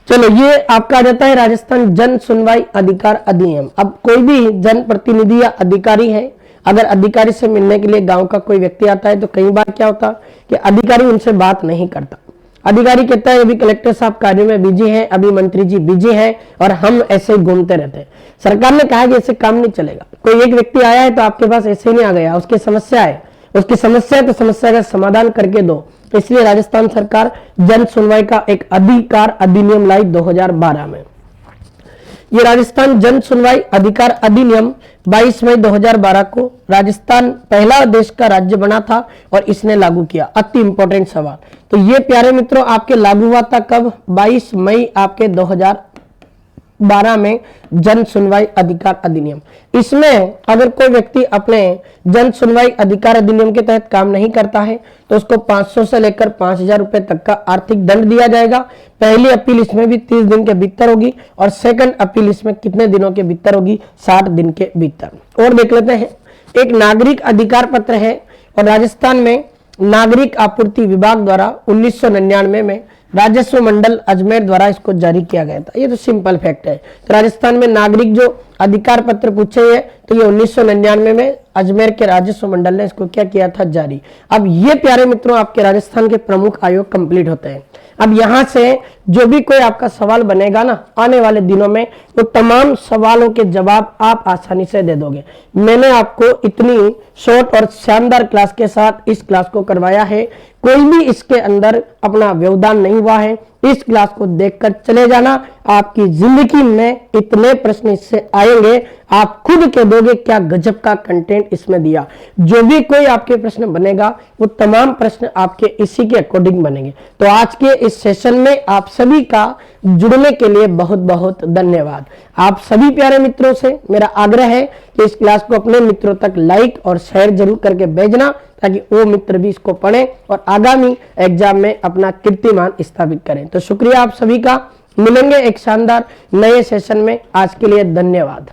चलो ये आपका आ जाता है राजस्थान जन सुनवाई अधिकार अधिनियम। अब कोई भी जन प्रतिनिधि या अधिकारी है, अगर अधिकारी से मिलने के लिए गांव का कोई व्यक्ति आता है तो कई बार क्या होता कि अधिकारी उनसे बात नहीं करता। अधिकारी कहता है अभी कलेक्टर साहब कार्य में बिजी हैं, अभी मंत्री जी बिजी हैं और हम ऐसे ही घूमते रहते हैं। सरकार ने कहा कि ऐसे काम नहीं चलेगा। कोई एक व्यक्ति आया है तो आपके पास ऐसे ही नहीं आ गया, उसकी समस्या है, उसकी समस्या है तो समस्या का समाधान करके दो। तो इसलिए राजस्थान सरकार जन सुनवाई का एक अधिकार अधिनियम लाई 2012 में। ये राजस्थान जन सुनवाई अधिकार अधिनियम 22 मई 2012 को राजस्थान पहला देश का राज्य बना था और इसने लागू किया। अति इंपॉर्टेंट सवाल। तो ये प्यारे मित्रों आपके लागू हुआ था कब, 22 मई आपके 2012 में जन सुनवाई अधिकार अधिनियम। इसमें अगर कोई व्यक्ति अपने जन सुनवाई अधिकार अधिनियम के तहत काम नहीं करता है तो उसको 500 से लेकर 5000 रुपए तक का आर्थिक दंड दिया जाएगा। पहली अपील इसमें भी 30 दिन के भीतर होगी और सेकंड अपील इसमें कितने दिनों के भीतर होगी, 60 दिन के भीतर। और देख लेते हैं एक नागरिक अधिकार पत्र है और राजस्थान में नागरिक आपूर्ति विभाग द्वारा 1999 में राजस्व मंडल अजमेर द्वारा इसको जारी किया गया था। ये तो सिंपल फैक्ट है। तो राजस्थान में नागरिक जो अधिकार पत्र पूछे हैं तो ये 1999 में अजमेर के राजस्व मंडल ने इसको क्या किया था, जारी। अब ये प्यारे मित्रों आपके राजस्थान के प्रमुख आयोग कंप्लीट होते हैं। अब यहां से जो भी कोई आपका सवाल बनेगा ना आने वाले दिनों में, वो तमाम सवालों के जवाब आप आसानी से दे दोगे। मैंने आपको इतनी शॉर्ट और शानदार क्लास के साथ इस क्लास को करवाया है। कोई भी इसके अंदर अपना व्यवधान नहीं हुआ है। इस क्लास को देखकर चले जाना। आपकी जिंदगी में इतने प्रश्न इससे आएंगे, आप खुद कह दोगे क्या गजब का कंटेंट इसमें दिया। जो भी कोई आपके प्रश्न बनेगा वो तमाम प्रश्न आपके इसी के अकॉर्डिंग बनेंगे। तो आज के इस सेशन में आप सभी का जुड़ने के लिए बहुत बहुत धन्यवाद। आप सभी प्यारे मित्रों से मेरा आग्रह है कि इस क्लास को अपने मित्रों तक लाइक और शेयर जरूर करके भेजना ताकि वो मित्र भी इसको पढ़ें और आगामी एग्जाम में अपना कीर्तिमान स्थापित करें। तो शुक्रिया आप सभी का। मिलेंगे एक शानदार नए सेशन में। आज के लिए धन्यवाद।